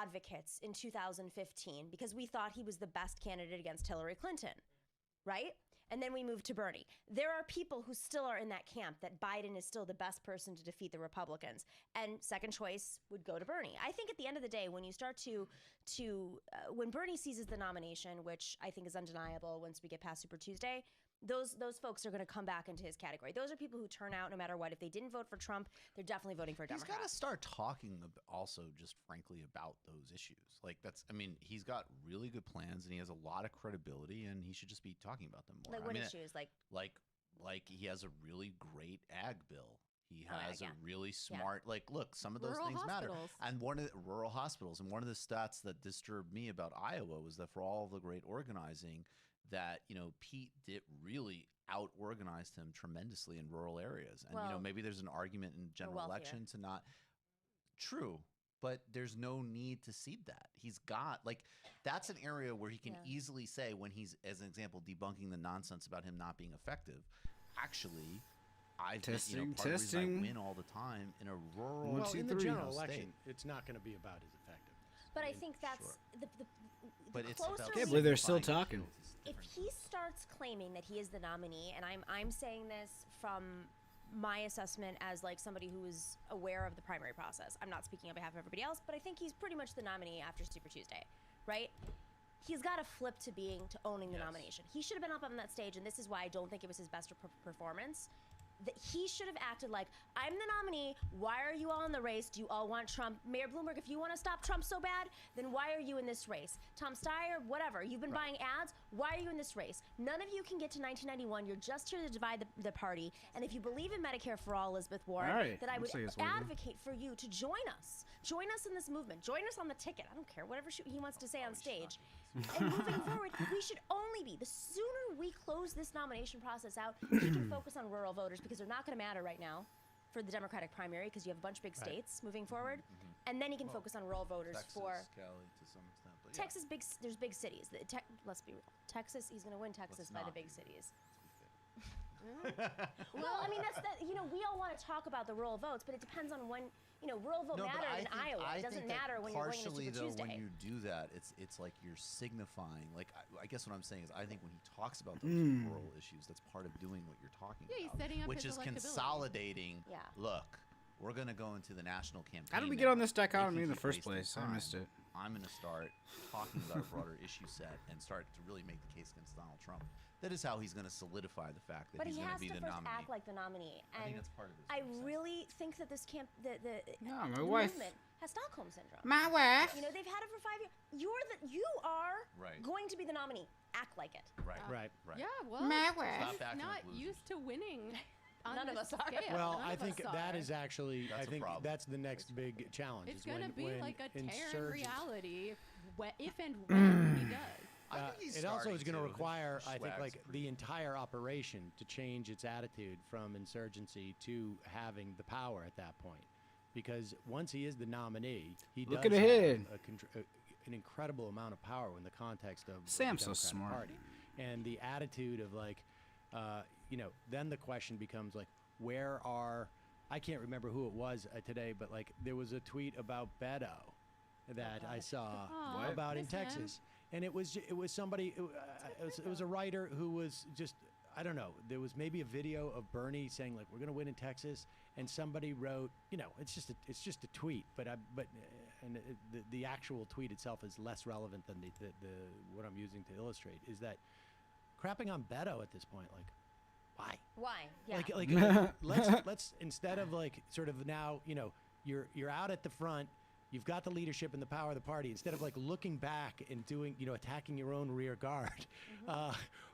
advocates in 2015 because we thought he was the best candidate against Hillary Clinton, right? And then we moved to Bernie. There are people who still are in that camp that Biden is still the best person to defeat the Republicans. And second choice would go to Bernie. I think at the end of the day, when you start when Bernie seizes the nomination, which I think is undeniable once we get past Super Tuesday, those folks are going to come back into his category. Those are people who turn out no matter what. If they didn't vote for Trump, they're definitely voting for a Democrat. He's got to start talking also just frankly about those issues. Like he's got really good plans and he has a lot of credibility and he should just be talking about them more. Like what issues? Like he has a really great ag bill. He has a really smart, look, some of those rural things matter. hospitals. And one of the rural hospitals. And one of the stats that disturbed me about Iowa was that for all of the great organizing, that, Pete did really out-organized him tremendously in rural areas. And, maybe there's an argument in general election to not true, but there's no need to cede that. He's got that's an area where he can easily say when he's, as an example, debunking the nonsense about him not being effective. Actually, part of the reason I win all the time in a rural in the general election, it's not going to be about his effectiveness. But I think that's but it's closer about can't believe they're still talking. If he starts claiming that he is the nominee, and I'm saying this from my assessment as somebody who is aware of the primary process. I'm not speaking on behalf of everybody else, but I think he's pretty much the nominee after Super Tuesday, right? He's got to flip to owning the nomination. He should have been up on that stage, and this is why I don't think it was his best performance. That he should have acted like, I'm the nominee. Why are you all in the race? Do you all want Trump? Mayor Bloomberg, if you want to stop Trump so bad, then why are you in this race? Tom Steyer, whatever. You've been buying ads. Why are you in this race? None of you can get to 1991. You're just here to divide the party. And if you believe in Medicare for all, Elizabeth Warren, that I would advocate for you to join us. Join us in this movement. Join us on the ticket. I don't care, whatever he wants to say on stage. And moving forward, we should only be, the sooner we close this nomination process out, we can focus on rural voters because they're not going to matter right now for the Democratic primary because you have a bunch of big states moving forward. And then you can focus on rural voters Texas, Cali to some extent. But Texas, there's big cities. Let's be real. Texas, he's going to win Texas by the big cities. Well, I mean, we all want to talk about the rural votes, but it depends on when, rural vote matter in Iowa. It doesn't matter when you're going into Super Tuesday. When you do that, it's like you're signifying, I guess what I'm saying is I think when he talks about those rural issues, that's part of doing what you're talking about. He's setting up which his is consolidating, look, we're going to go into the national campaign. How did we get on this dichotomy in the first place? I missed it. I'm going to start talking about a broader issue set and start to really make the case against Donald Trump. That is how he's going to solidify the fact that he's going to be the nominee. But he has to first act like the nominee. And I think that's part of it. I really think that this the my wife movement has Stockholm syndrome. My wife. They've had it for 5 years. You are going to be the nominee. Act like it. Right. Yeah, well, my wife. he's not used to winning. None of us are. Well, I think that is actually, that's the next big challenge. It's going to be like a tear in reality if and when he does. It also is going to require, I think, the entire operation to change its attitude from insurgency to having the power at that point. Because once he is the nominee, he does have an incredible amount of power in the context of Sam's the so Democratic smart. Party. And the attitude of then the question becomes where are, I can't remember who it was today, but there was a tweet about Beto that I saw about in Texas. And it was somebody, it was a writer who was just, I don't know, there was maybe a video of Bernie saying we're going to win in Texas, and somebody wrote, it's just a tweet, but the actual tweet itself is less relevant than the what I'm using to illustrate is that crapping on Beto at this point, why? Why? Yeah. Let's instead of sort of now, you're out at the front. You've got the leadership and the power of the party. Instead of looking back and doing, attacking your own rear guard,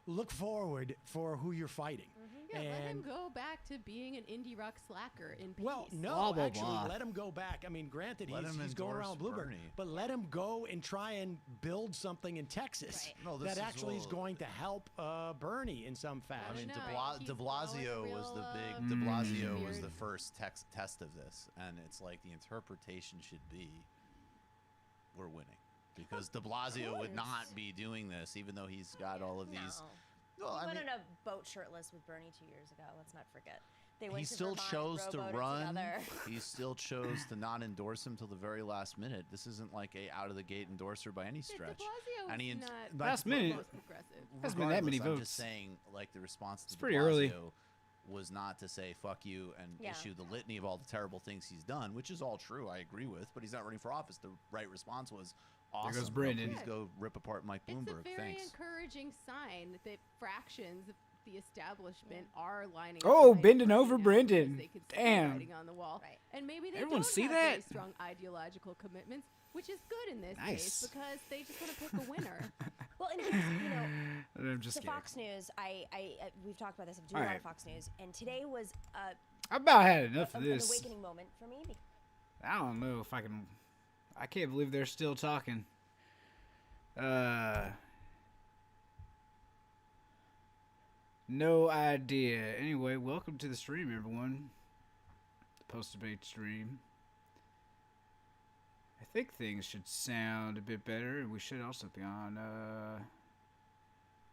look forward for who you're fighting. Yeah, let him go back to being an indie rock slacker in peace. Well, no, actually, let him go back. I mean, granted, he's going around Bloomberg, but let him go and try and build something in Texas that actually is going to help Bernie in some fashion. I mean, De Blasio was the big. De Blasio was the first test of this, and it's the interpretation should be, we're winning, because De Blasio would not be doing this, even though he's got all of these. Well, he went on a boat shirtless with Bernie 2 years ago. Let's not forget. They went He to still Vermont, chose to rowboated run. together. He still chose to not endorse him till the very last minute. This isn't like a out of the gate endorser by any De stretch. Blasio And he was ent- not but- Last the minute. most progressive. Hasn't been that many regardless, I'm votes. just saying, like, the response to It's de pretty early. Blasio was not to say fuck you and Yeah. issue the litany of all the terrible things he's done, which is all true. I agree with, but he's not running for office. The right response was awesome. goes Brandon. Please go rip apart Mike Bloomberg. It's a very Thanks. encouraging sign that fractions of the establishment are lining Oh, up behind bending Bernie over now Brendan. because they could see the Damn. writing on the wall. Right. And maybe they Everyone don't see have that? very strong ideological commitments, which is good in this Nice. case because they just want to pick a winner. Well, and here's, I'm just the kidding. Fox News. We've talked about this. I'm doing All a lot right. of Fox News, and today was I about had enough of an this. awakening moment for me. I don't know if I can. I can't believe they're still talking. No idea. Anyway, welcome to the stream, everyone. The post-debate stream. I think things should sound a bit better, and we should also be on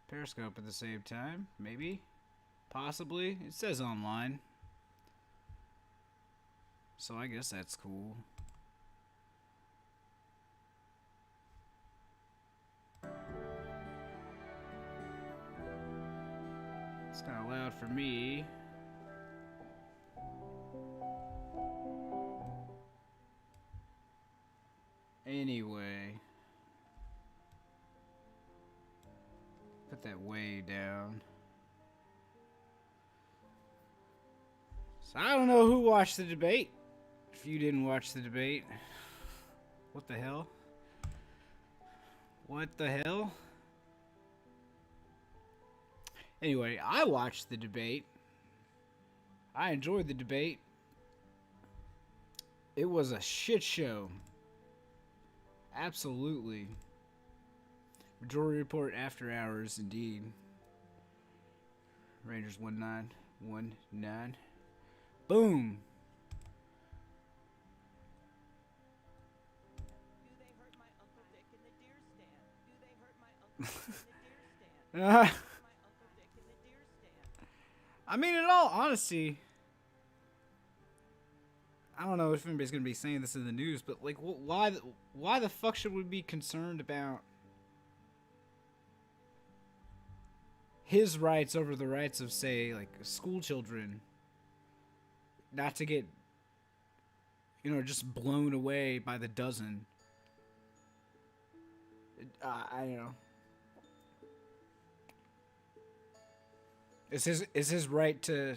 Periscope at the same time. Maybe? Possibly? It says online. So I guess that's cool. It's kind of loud for me. Anyway. Put that way down. So I don't know who watched the debate. If you didn't watch the debate, what the hell? What the hell? Anyway, I watched the debate. I enjoyed the debate. It was a shit show. Absolutely. Majority Report after hours, indeed. Rangers 1919. Boom. Do they hurt my Uncle Dick in the deer stand? Do they hurt my Uncle Dick in the deer stand? My Uncle Dick in the deer stand. I mean, in all honesty, I don't know if anybody's gonna be saying this in the news, but like, why the fuck should we be concerned about his rights over the rights of, say, like school children, not to get, just blown away by the dozen? I don't know. Is his right to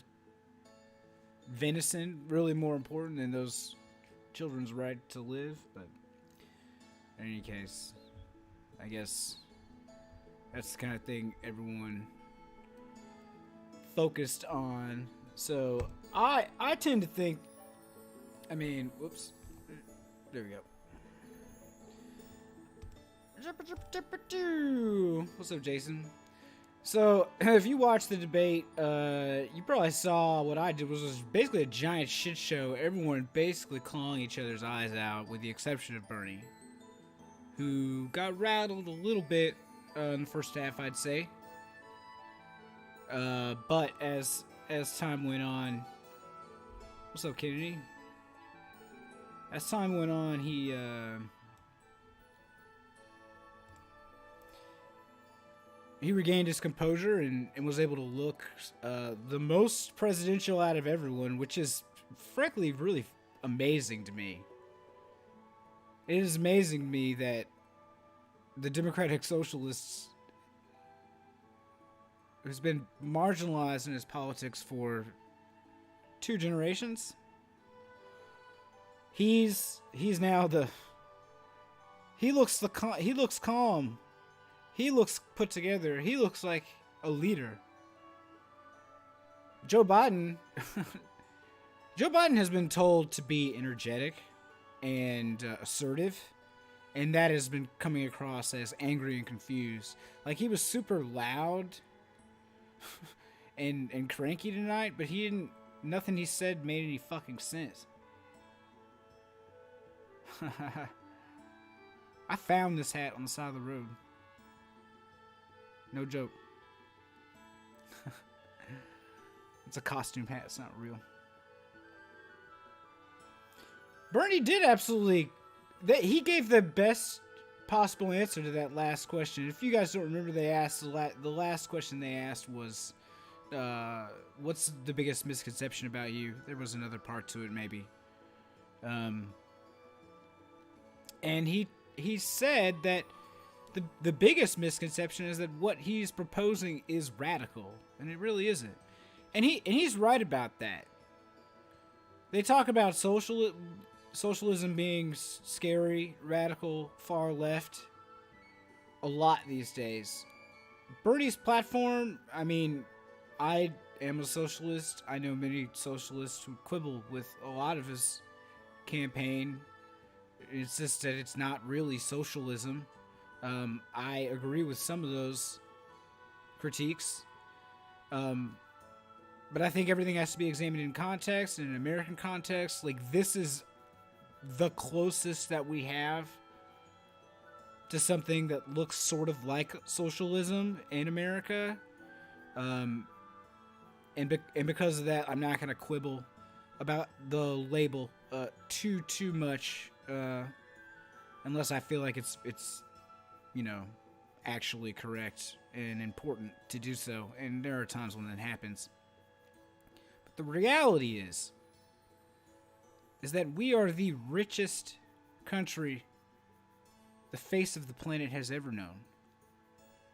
venison really more important than those children's right to live? But in any case, I guess that's the kind of thing everyone focused on. So I tend to think, whoops, there we go. What's up, Jason? So, if you watched the debate, you probably saw what I did was basically a giant shit show. Everyone basically clawing each other's eyes out, with the exception of Bernie, who got rattled a little bit in the first half, I'd say. But as time went on, what's up, Kennedy? As time went on, he regained his composure and was able to look the most presidential out of everyone, which is frankly really amazing to me. It is amazing to me that the Democratic Socialists, who's been marginalized in his politics for 2 generations, he's now he looks calm. He looks put together. He looks like a leader. Joe Biden has been told to be energetic and assertive, and that has been coming across as angry and confused. Like, he was super loud and cranky tonight, but nothing he said made any fucking sense. I found this hat on the side of the road. No joke. It's a costume hat. It's not real. Bernie did absolutely... He gave the best possible answer to that last question. If you guys don't remember, they asked the last question they asked was, what's the biggest misconception about you? There was another part to it, maybe. And he said that the biggest misconception is that what he's proposing is radical, and it really isn't. And he's right about that. They talk about socialism being scary, radical, far left a lot these days. Bernie's platform, I mean, I am a socialist. I know many socialists who quibble with a lot of his campaign. It's just that it's not really socialism. I agree with some of those critiques. But I think everything has to be examined in context, in an American context. Like, this is the closest that we have to something that looks sort of like socialism in America. And because of that, I'm not going to quibble about the label too much, unless I feel like it's actually correct and important to do so. And there are times when that happens. But the reality is that we are the richest country the face of the planet has ever known.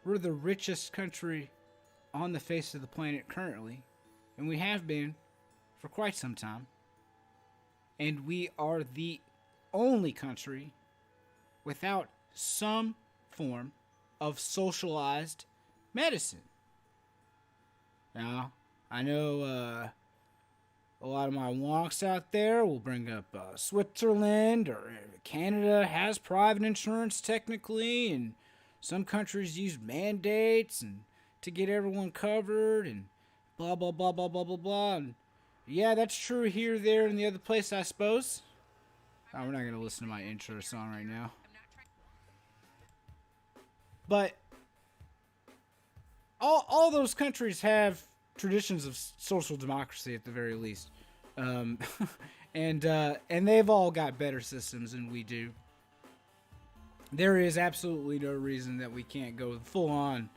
We're the richest country on the face of the planet currently, and we have been for quite some time. And we are the only country without some form of socialized medicine. Now, I know a lot of my wonks out there will bring up Switzerland or Canada has private insurance technically, and some countries use mandates and to get everyone covered and blah, blah, blah, blah, blah, blah, blah. And yeah, that's true here, there, and the other place, I suppose. Oh, we're not going to listen to my intro song right now. But all those countries have traditions of social democracy at the very least. And they've all got better systems than we do. There is absolutely no reason that we can't go full on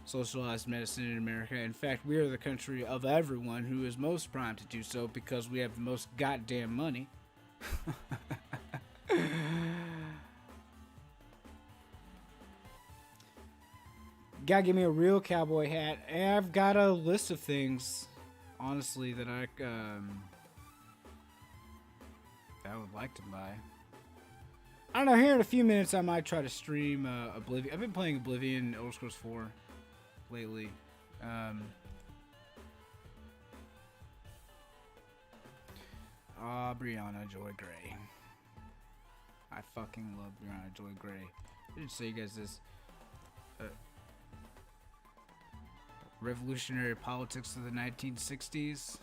socialized medicine in America. In fact, we are the country of everyone who is most primed to do so because we have the most goddamn money. Gotta give me a real cowboy hat. And I've got a list of things, honestly, that I would like to buy. I don't know, here in a few minutes I might try to stream Oblivion. I've been playing Oblivion Elder Scrolls 4 lately. Brianna Joy Gray. I fucking love Brianna Joy Gray. I didn't show you guys this. Revolutionary politics of the 1960s.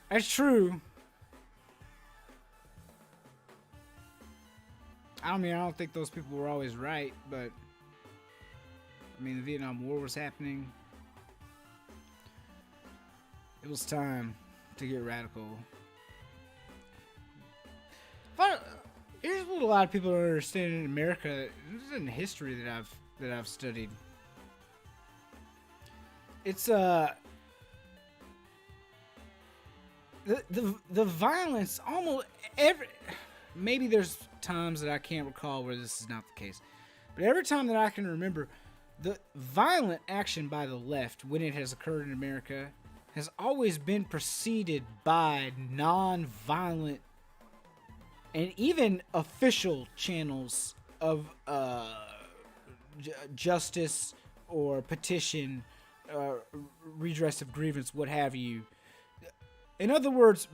That's true. I don't think those people were always right, but I mean, the Vietnam War was happening. It was time to get radical. But here's what a lot of people don't understand in America. This is in history that I've studied. It's the violence almost every, maybe there's times that I can't recall where this is not the case, but every time that I can remember, the violent action by the left when it has occurred in America has always been preceded by non-violent and even official channels of justice or petition, redress of grievance, what have you. In other words,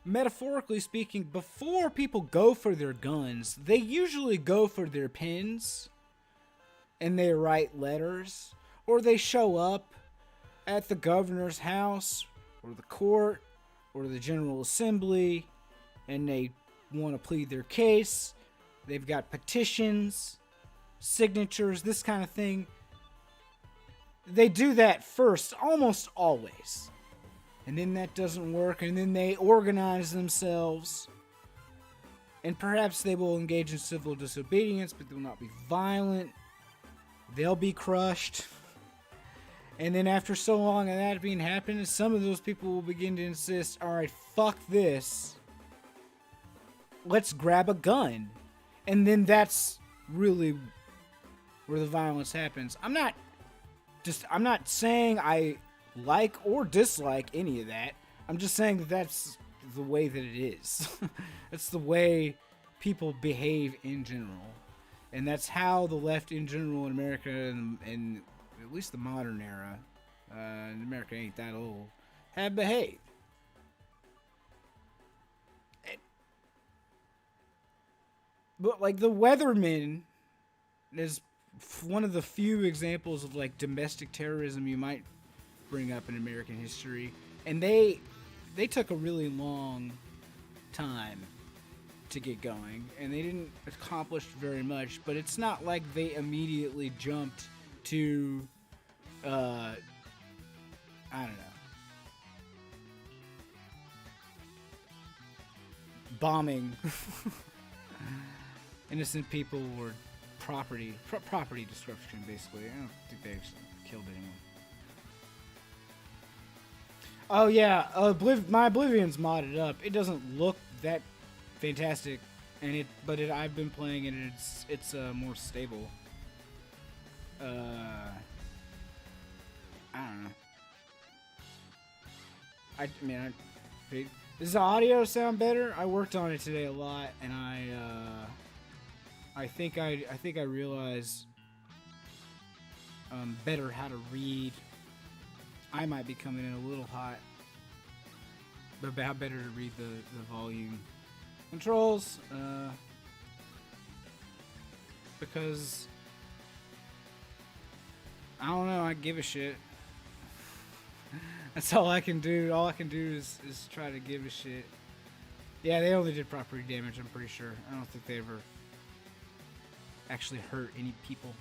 metaphorically speaking, before people go for their guns, they usually go for their pens and they write letters, or they show up at the governor's house or the court or the General Assembly and they want to plead their case. They've got petitions, signatures, this kind of thing. they do that first, almost always. And then that doesn't work, and then they organize themselves. And perhaps they will engage in civil disobedience, but they will not be violent. They'll be crushed. And then after so long of that being happening, some of those people will begin to insist, alright, fuck this. Let's grab a gun. And then that's really where the violence happens. I'm not saying I like or dislike any of that. I'm just saying that that's the way that it is. That's the way people behave in general. And that's how the left in general in America and at least the modern era, and America ain't that old, have behaved. But like the Weathermen is one of the few examples of like domestic terrorism you might bring up in American history, and they took a really long time to get going, and they didn't accomplish very much. But it's not like they immediately jumped to I don't know, bombing innocent people or property destruction, basically. I don't think they actually killed anyone. Oh yeah, my Oblivion's modded up. It doesn't look that fantastic, but I've been playing it, and it's more stable. I don't know. Does the audio sound better? I worked on it today a lot, and I think I realized better how to read. I might be coming in a little hot, but how better to read the volume controls, because I don't know, I give a shit. That's all I can do. All I can do is try to give a shit. Yeah, they only did property damage, I'm pretty sure. I don't think they ever actually hurt any people.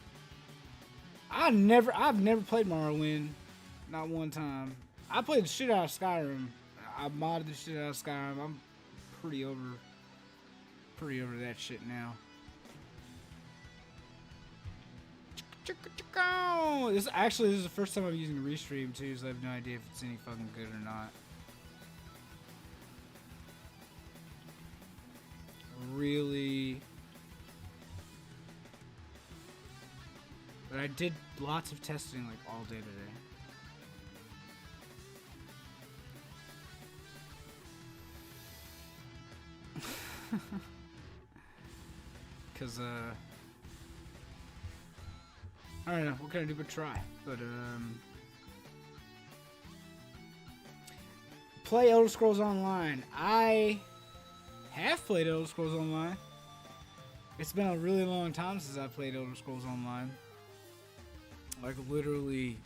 I've never played Morrowind. Not one time. I played the shit out of Skyrim. I modded the shit out of Skyrim. I'm pretty over that shit now. This is the first time I'm using a restream too, so I have no idea if it's any fucking good or not. Really. But I did lots of testing like all day today. Cause I don't know, what can I do but try? But play Elder Scrolls Online. I have played Elder Scrolls Online. It's been a really long time since I played Elder Scrolls Online. Like literally,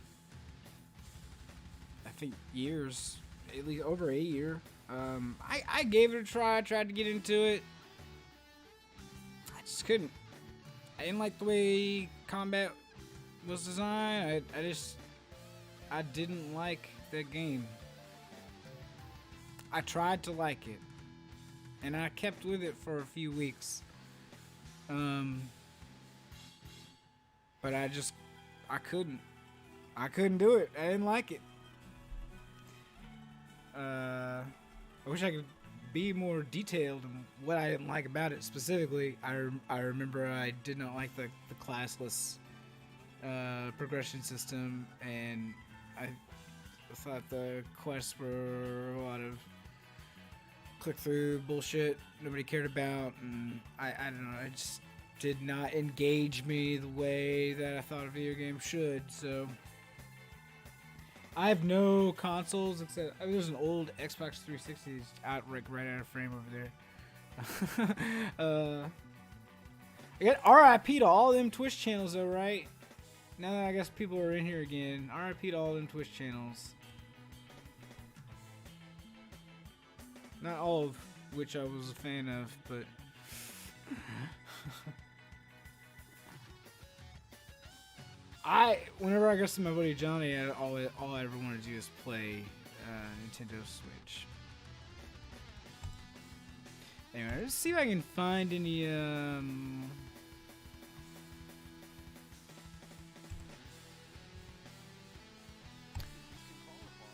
I think years, at least over a year. I gave it a try. I tried to get into it. I just couldn't. I didn't like the way combat was designed. I didn't like that game. I tried to like it, and I kept with it for a few weeks. But I couldn't do it. I didn't like it. I wish I could be more detailed in what I didn't like about it specifically. I remember I did not like the classless progression system, and I thought the quests were a lot of click-through bullshit nobody cared about, and I don't know, it just did not engage me the way that I thought a video game should. So I have no consoles except there's an old Xbox 360 out right out of frame over there. I got RIP to all them Twitch channels though, right? Now that I guess people are in here again, RIP to all them Twitch channels. Not all of which I was a fan of, but Whenever I go see my buddy Johnny, all I ever want to do is play Nintendo Switch. Anyway, let's see if I can find any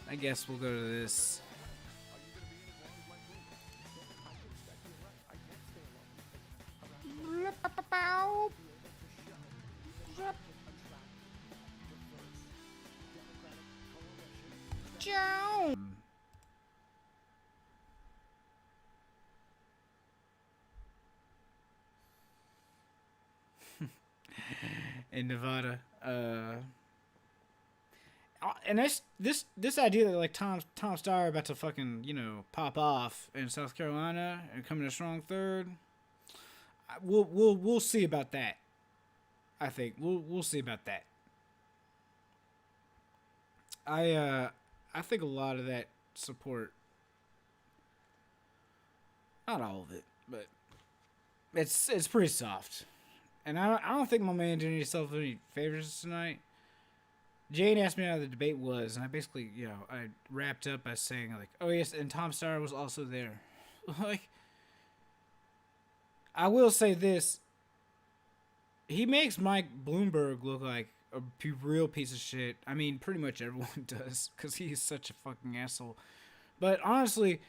I guess we'll go to this. In Nevada, and this idea that like Tom Steyer about to fucking pop off in South Carolina and come in a strong third. We'll see about that. I think we'll see about that. I think a lot of that support, not all of it, but it's pretty soft. And I don't think my man did himself any favors tonight. Jane asked me how the debate was, and I basically, I wrapped up by saying, like, oh, yes, and Tom Steyer was also there. Like, I will say this. He makes Mike Bloomberg look like a real piece of shit. I mean, pretty much everyone does, because he is such a fucking asshole. But honestly,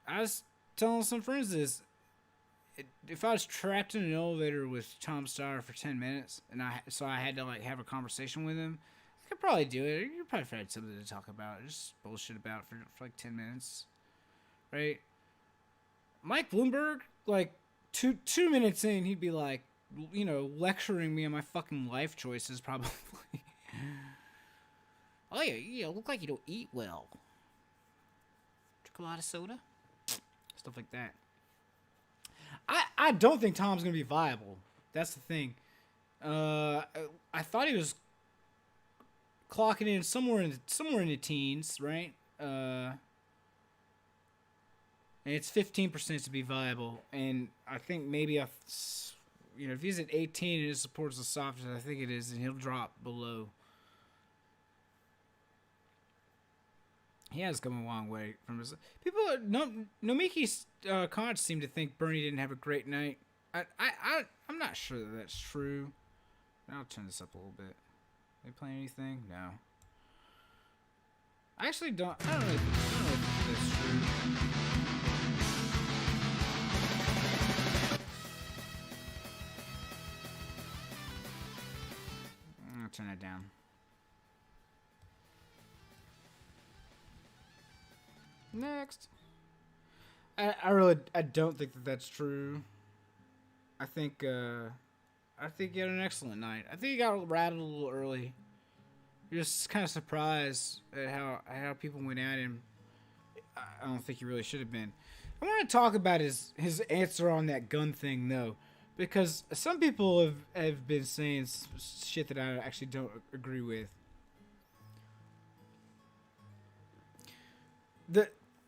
I was telling some friends this. If I was trapped in an elevator with Tom Steyer for 10 minutes, and I had to like have a conversation with him, I could probably do it. You probably had something to talk about, just bullshit about for like 10 minutes, right? Mike Bloomberg, like two minutes in, he'd be like, lecturing me on my fucking life choices, probably. Oh yeah, you look like you don't eat well. Drink a lot of soda, stuff like that. I don't think Tom's gonna be viable. That's the thing. I thought he was clocking in somewhere in the teens, right? And it's 15% to be viable, and I think maybe if he's at 18 and his support's the softest I think it is, and he'll drop below. He has come a long way from his people. Nomiki Koch seem to think Bernie didn't have a great night. I'm not sure that that's true. I'll turn this up a little bit. They playing anything? No. I actually don't. I don't know if that's true. I'll turn it down. Next. I don't think that that's true. I think he had an excellent night. I think he got rattled a little early. You're just kind of surprised at how people went at him. I don't think he really should have been. I want to talk about his answer on that gun thing though, because some people have been saying shit that I actually don't agree with.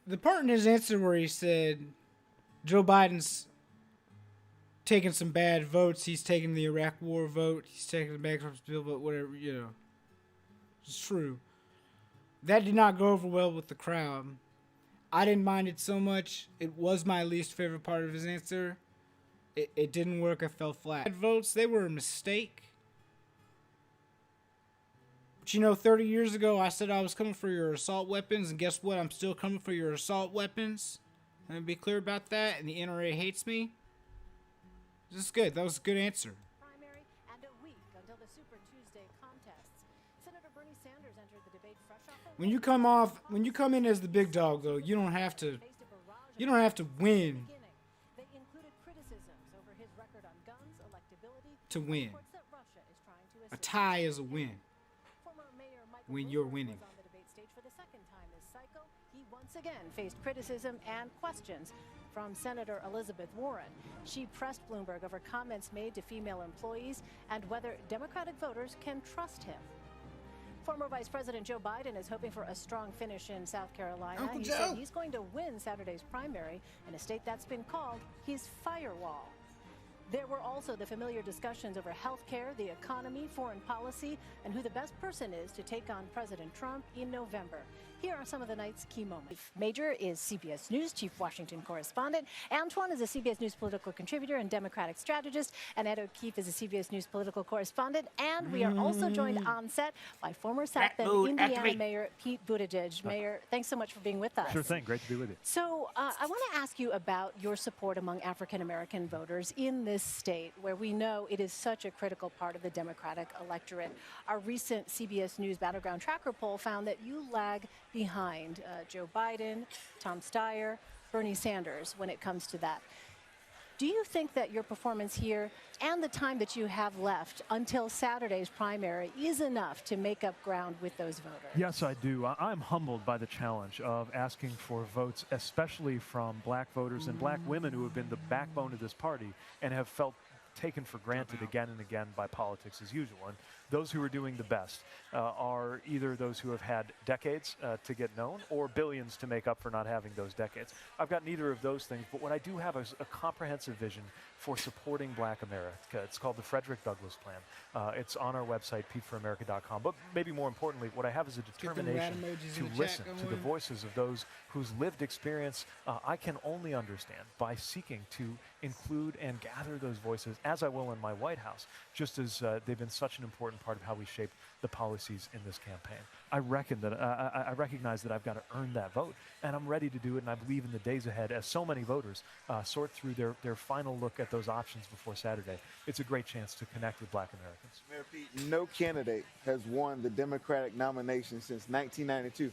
The part in his answer where he said Joe Biden's taking some bad votes, he's taking the Iraq War vote, he's taking the bankruptcy bill vote, whatever, it's true. That did not go over well with the crowd. I didn't mind it so much. It was my least favorite part of his answer. It didn't work. I fell flat. Bad votes, they were a mistake. But 30 years ago, I said I was coming for your assault weapons, and guess what? I'm still coming for your assault weapons. Let me be clear about that, and the NRA hates me. This is good. That was a good answer. Primary and a week until the Super Tuesday contests. Senator Bernie Sanders entered the debate fresh off a When you come in as the big dog, though, you don't have to win They included criticisms over his record on guns, electability, to win. reports that Russia is trying to A assist. tie is a win. Former Mayor Michael When you're Bloomberg winning. was on the debate stage for the second time this cycle. He once again faced criticism and questions from Senator Elizabeth Warren. She pressed Bloomberg over comments made to female employees and whether Democratic voters can trust him. Former Vice President Joe Biden is hoping for a strong finish in South Carolina. Uncle He Joe. said he's going to win Saturday's primary in a state that's been called his firewall. There were also the familiar discussions over health care, the economy, foreign policy, and who the best person is to take on President Trump in November. Here are some of the night's key moments. Major is CBS News Chief Washington Correspondent. Antoine is a CBS News political contributor and Democratic strategist. And Ed O'Keefe is a CBS News political correspondent. And we are also joined on set by former South Bend, Indiana Mayor Pete Buttigieg. Mayor, thanks so much for being with us. Sure thing. Great to be with you. So I want to ask you about your support among African-American voters in this state, where we know it is such a critical part of the Democratic electorate. Our recent CBS News Battleground Tracker poll found that you lag behind Joe Biden, Tom Steyer, Bernie Sanders when it comes to that. Do you think that your performance here and the time that you have left until Saturday's primary is enough to make up ground with those voters? Yes, I do. I'm humbled by the challenge of asking for votes, especially from black voters and black women who have been the backbone of this party and have felt taken for granted again and again by politics as usual. And those who are doing the best are either those who have had decades to get known or billions to make up for not having those decades. I've got neither of those things, but what I do have is a comprehensive vision for supporting black America. It's called the Frederick Douglass Plan. It's on our website, peteforamerica.com. But maybe more importantly, what I have is a determination to listen to the voices of those whose lived experience I can only understand by seeking to include and gather those voices, as I will in my White House, just as they've been such an important part of how we shape the policies in this campaign. I recognize that I've got to earn that vote, and I'm ready to do it, and I believe in the days ahead, as so many voters sort through their final look at those options before Saturday. It's a great chance to connect with black Americans. Mayor Pete, no candidate has won the Democratic nomination since 1992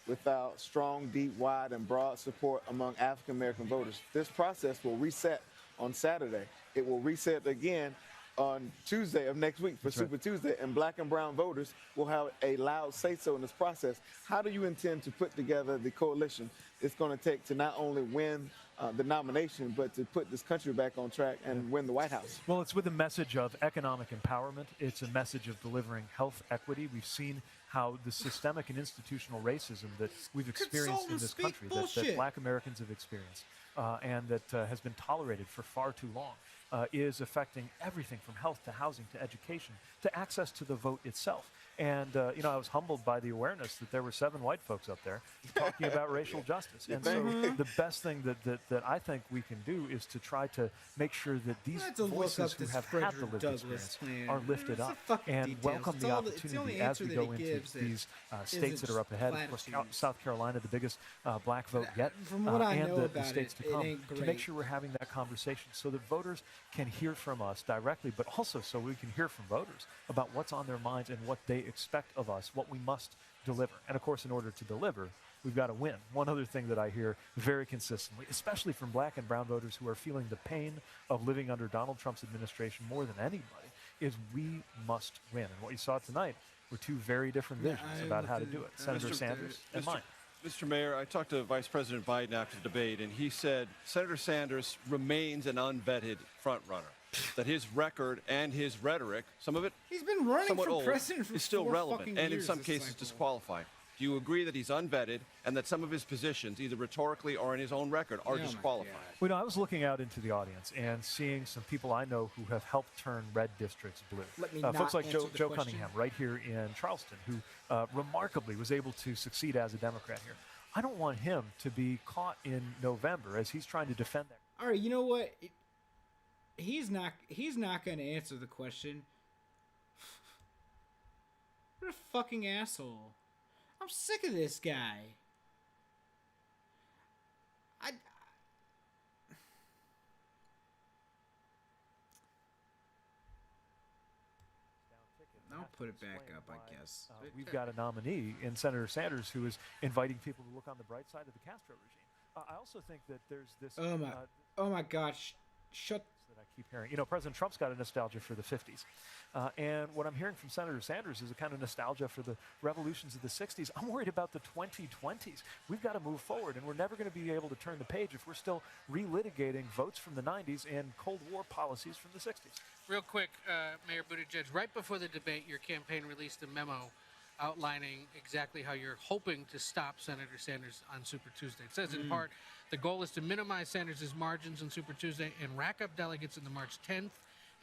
without strong, deep, wide, and broad support among African American voters. This process will reset on Saturday. It will reset again on Tuesday of next week for Super Tuesday, and black and brown voters will have a loud say-so in this process. How do you intend to put together the coalition it's going to take to not only win the nomination, but to put this country back on track and win the White House? Well, it's with a message of economic empowerment. It's a message of delivering health equity. We've seen how the systemic and institutional racism that we've experienced in this country, that black Americans have experienced, and that has been tolerated for far too long, is affecting everything from health to housing to education to access to the vote itself. And, I was humbled by the awareness that there were 7 white folks up there talking about racial justice. And so the best thing that I think we can do is to try to make sure that these voices who have had the lived experience are lifted up and welcome the opportunity as we go into these states that are up ahead. Of course, South Carolina, the biggest black vote yet, and the states to come, to make sure we're having that conversation so that voters can hear from us directly, but also so we can hear from voters about what's on their minds and what they expect of us, what we must deliver. And of course, in order to deliver, we've got to win. One other thing that I hear very consistently, especially from black and brown voters who are feeling the pain of living under Donald Trump's administration more than anybody, is we must win. And what you saw tonight were 2 very different visions about how to do it, Senator Sanders and mine. Mr. Mayor, I talked to Vice President Biden after the debate, and he said Senator Sanders remains an unvetted frontrunner. That his record and his rhetoric, some of it he's been running somewhat for old, president for is still 4 relevant and in years some this cases cycle. disqualifying. Do you agree that he's unvetted and that some of his positions, either rhetorically or in his own record, are disqualified? Well, I was looking out into the audience and seeing some people I know who have helped turn red districts blue. Folks like Joe Cunningham right here in Charleston, who remarkably was able to succeed as a Democrat here. I don't want him to be caught in November as he's trying to defend that. All right, you know what? He's not going to answer the question. What a fucking asshole. I'm sick of this guy. I'll put it back up, I guess. We've got a nominee in Senator Sanders who is inviting people to look on the bright side of the Castro regime. I also think that there's this... Oh my gosh. Shut... that I keep hearing. President Trump's got a nostalgia for the 50s. And what I'm hearing from Senator Sanders is a kind of nostalgia for the revolutions of the 60s. I'm worried about the 2020s. We've got to move forward, and we're never going to be able to turn the page if we're still relitigating votes from the 90s and Cold War policies from the 60s. Real quick, Mayor Buttigieg, right before the debate, your campaign released a memo outlining exactly how you're hoping to stop Senator Sanders on Super Tuesday. It says, in part, the goal is to minimize Sanders' margins on Super Tuesday and rack up delegates in the March 10th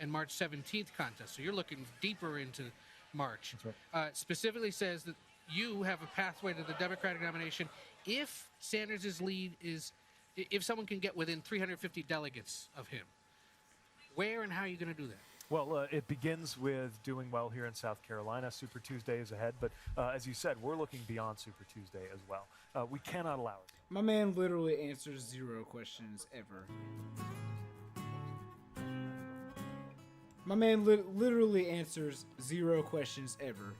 and March 17th contest. So you're looking deeper into March. That's right. Specifically says that you have a pathway to the Democratic nomination if Sanders' lead is, if someone can get within 350 delegates of him. Where and how are you going to do that? Well, it begins with doing well here in South Carolina. Super Tuesday is ahead, but as you said, we're looking beyond Super Tuesday as well. We cannot allow it. My man literally answers 0 questions ever. My man literally answers 0 questions ever.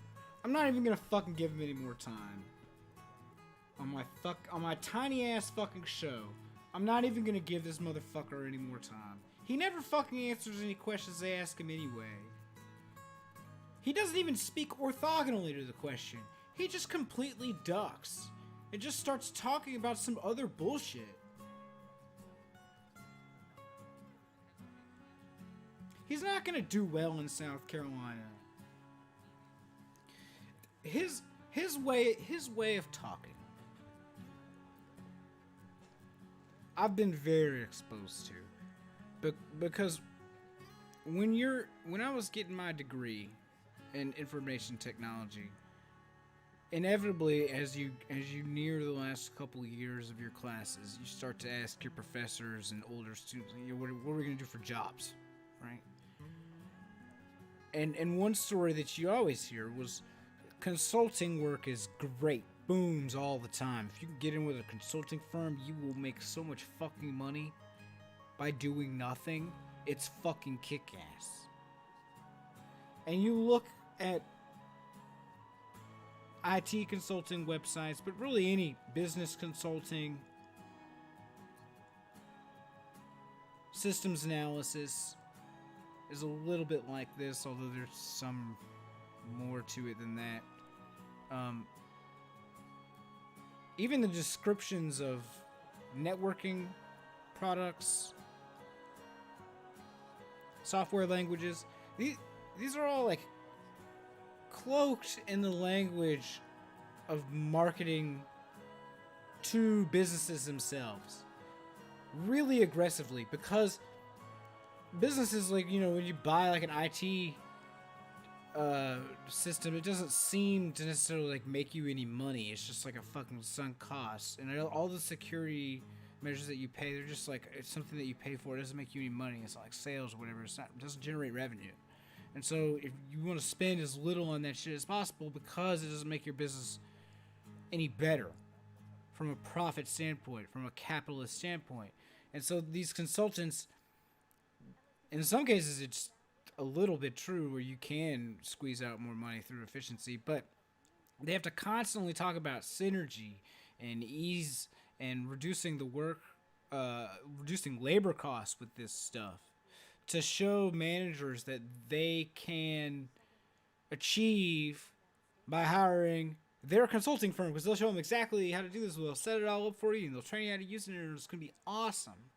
I'm not even gonna fucking give him any more time. On my tiny ass fucking show, I'm not even gonna give this motherfucker any more time. He never fucking answers any questions they ask him anyway. He doesn't even speak orthogonally to the question. He just completely ducks and just starts talking about some other bullshit. He's not gonna do well in South Carolina. His way of talking, I've been very exposed to. Because when I was getting my degree in information technology, inevitably as you near the last couple of years of your classes, you start to ask your professors and older students, what are we going to do for jobs, right? And one story that you always hear was consulting work is great, booms all the time. If you can get in with a consulting firm, you will make so much fucking money by doing nothing. It's fucking kick-ass. And you look at IT consulting websites, but really any business consulting, systems analysis is a little bit like this, although there's some more to it than that. Even the descriptions of networking products, software languages, these are all like cloaked in the language of marketing to businesses themselves really aggressively, because businesses, like, you know, when you buy like an IT system, it doesn't seem to necessarily like make you any money. It's just like a fucking sunk cost, and all the security measures that you pay, they're just like, it's something that you pay for. It doesn't make you any money. It's not like sales or whatever. It doesn't generate revenue. And so if you want to spend as little on that shit as possible, because it doesn't make your business any better from a profit standpoint, from a capitalist standpoint. And so these consultants, in some cases it's a little bit true where you can squeeze out more money through efficiency, but they have to constantly talk about synergy and ease and reducing labor costs with this stuff to show managers that they can achieve by hiring their consulting firm, because they'll show them exactly how to do this. They'll set it all up for you, and they'll train you how to use it, and it's going to be awesome.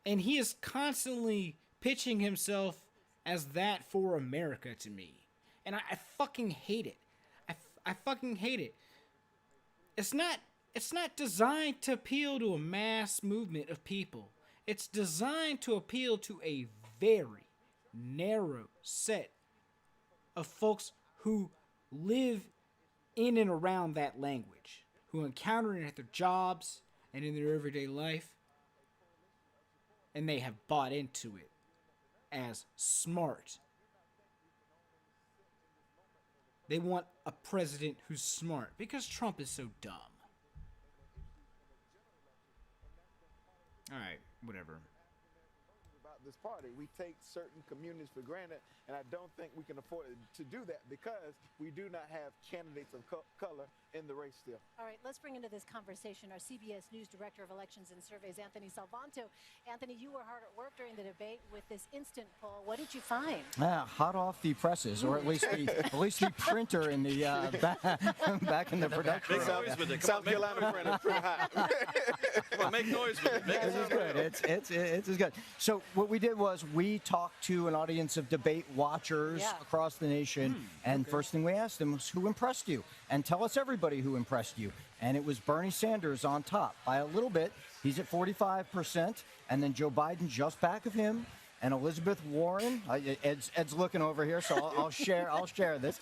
And he is constantly pitching himself as that for America to me. And I fucking hate it. I fucking hate it. It's not designed to appeal to a mass movement of people. It's designed to appeal to a very narrow set of folks who live in and around that language, who encounter it at their jobs and in their everyday life, and they have bought into it as smart. They want a president who's smart, because Trump is so dumb. Alright, whatever. About this party, we take certain communities for granted, and I don't think we can afford to do that, because we do not have candidates of color in the race still. All right, let's bring into this conversation our CBS News Director of Elections and Surveys, Anthony Salvanto. Anthony, you were hard at work during the debate with this instant poll. What did you find? Hot off the presses, or at least the printer in the back in the production. Make noise with it. South Carolina printer, pretty hot. Come on, make noise with it. Make This is good. It's good. So what we did was we talked to an audience of debate watchers across the nation, and first thing we asked them was, who impressed you? And tell us everybody who impressed you. And it was Bernie Sanders on top by a little bit. He's at 45%, and then Joe Biden just back of him, and Elizabeth Warren. Ed's looking over here, so I'll share this.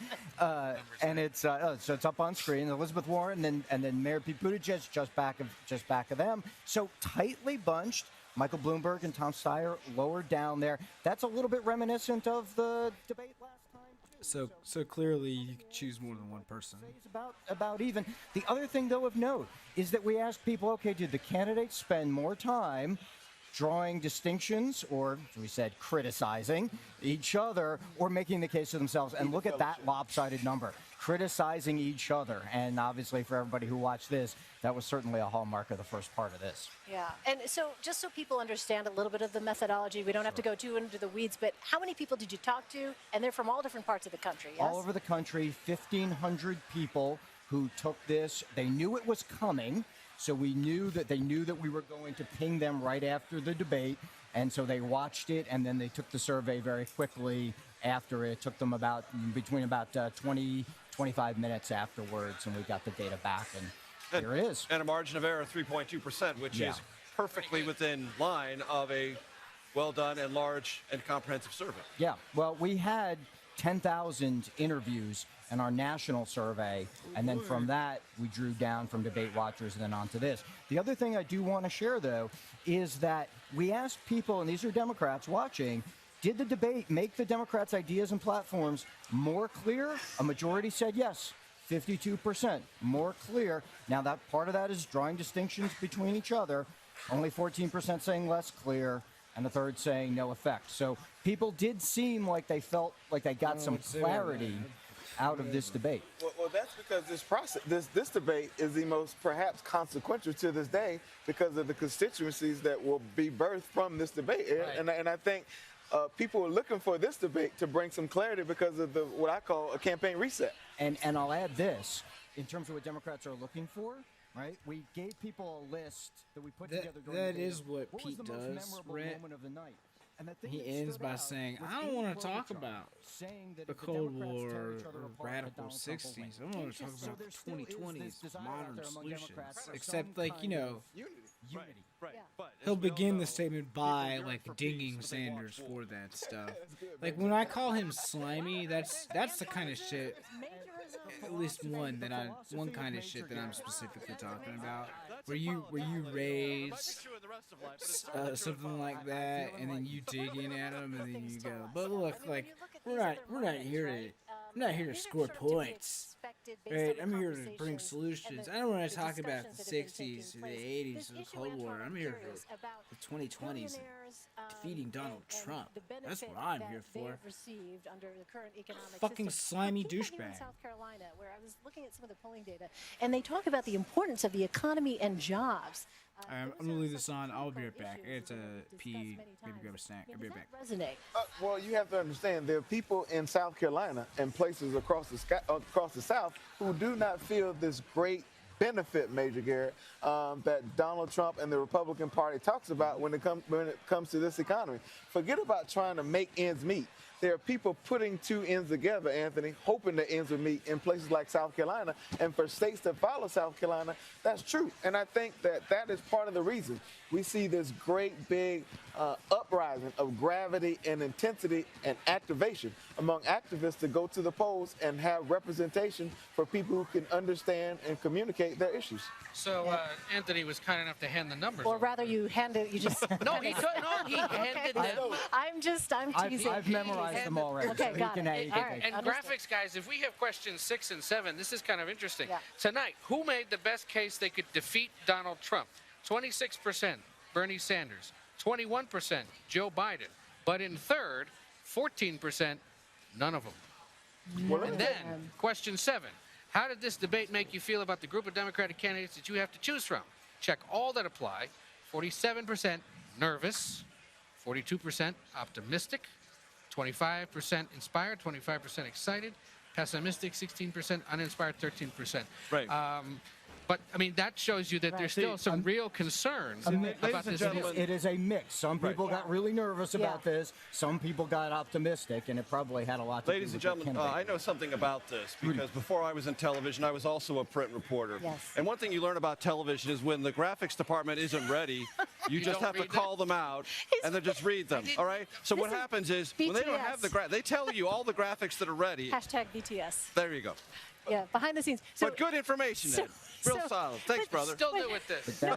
And it's so it's up on screen. Elizabeth Warren, and then Mayor Pete Buttigieg just back of them. So tightly bunched. Michael Bloomberg and Tom Steyer lower down there. That's a little bit reminiscent of the debate last time. So clearly you could choose more than one person. It's about even. The other thing, though, of note is that we asked people, okay, did the candidates spend more time drawing distinctions, or we said criticizing each other, or making the case for themselves? And look at that lopsided number, criticizing each other. And obviously for everybody who watched this, that was certainly a hallmark of the first part of this. Yeah, and so just so people understand a little bit of the methodology, we don't have to go too into the weeds, but how many people did you talk to? And they're from all different parts of the country, yes? All over the country, 1,500 people who took this. They knew it was coming, so they knew that we were going to ping them right after the debate, and so they watched it, and then they took the survey very quickly after it. It took them between 20, 25 minutes afterwards, and we got the data back, and here it is. And a margin of error of 3.2%, which is perfectly within line of a well-done and large and comprehensive survey. Yeah, well, we had 10,000 interviews in our national survey, and then from that, we drew down from debate watchers and then onto this. The other thing I do want to share, though, is that we asked people, and these are Democrats watching, did the debate make the Democrats' ideas and platforms more clear? A majority said yes. 52% more clear. Now, that part of that is drawing distinctions between each other. Only 14% saying less clear, and a third saying no effect. So people did seem like they felt like they got some clarity out of this debate. Well, that's because this debate is the most perhaps consequential to this day because of the constituencies that will be birthed from this debate. Right. And I think people are looking for this debate to bring some clarity because of what I call a campaign reset. And I'll add this, in terms of what Democrats are looking for, right? We gave people a list that we put together during the That debate. is what Pete was the most does, memorable Rhett. moment of the night? And the thing He that ends stood by out saying, was I don't Amy want to talk Klobuchar about saying that the if Cold Democrats War tear each or other apart, that radical Donald Trump will 60s. win. I want to talk So about there the still is 2020s, this desire out modern there among solutions. Democrats for Except, some like, you kind know, of Unity. Right. But he'll as we all begin know, the statement by, people like, yearn for dinging peace, but they want Sanders war. for that stuff. Like, when I call him slimy, that's the kind of shit, at least one kind of shit that I'm specifically talking about. Where you raise something like that, and then you dig in at them, and then you go. But look, like we're not here to score points. Right? I'm here to bring solutions. I don't want to talk about the 60s or the 80s or the Cold War. I'm here for the 2020s and defeating Donald Trump. That's what I'm here for. Fucking slimy douchebag. South Carolina, where I was looking at some of the polling data, and they talk about the importance of the economy and jobs. I'm going to leave this on. I'll be right back. It's a pee, maybe grab a snack. I'll be right back. Resonate. Well, you have to understand there are people in South Carolina and places across the South who do not feel this great benefit, Major Garrett, that Donald Trump and the Republican Party talks about when it comes to this economy. Forget about trying to make ends meet. There are people putting two ends together, Anthony, hoping the ends will meet in places like South Carolina. And for states that follow South Carolina, that's true. And I think that is part of the reason we see this great big uprising of gravity and intensity and activation among activists to go to the polls and have representation for people who can understand and communicate their issues. So Anthony was kind enough to hand the numbers. Or rather, you just. No, he handed them. I'm teasing. I've memorized them already. Okay, so got it. And graphics, guys, if we have questions 6 and 7, this is kind of interesting. Yeah. Tonight, who made the best case they could defeat Donald Trump? 26% Bernie Sanders, 21% Joe Biden, but in third, 14% none of them. And then, question 7. How did this debate make you feel about the group of Democratic candidates that you have to choose from? Check all that apply. 47% nervous, 42% optimistic, 25% inspired, 25% excited, pessimistic 16%, uninspired 13%. Right. But, I mean, that shows you that there's still some real concerns about this. It is a mix. Some people got really nervous about this. Some people got optimistic, and it probably had a lot to do with Ladies and gentlemen, I know something about this because before I was in television, I was also a print reporter. Yes. And one thing you learn about television is when the graphics department isn't ready, you just have to call them out and then just read them. All right? So what happens is when they don't have the they tell you all the graphics that are ready. Hashtag BTS. There you go. Yeah, behind the scenes. But good information, Ed. Real solid. Thanks, brother. Still new with this. May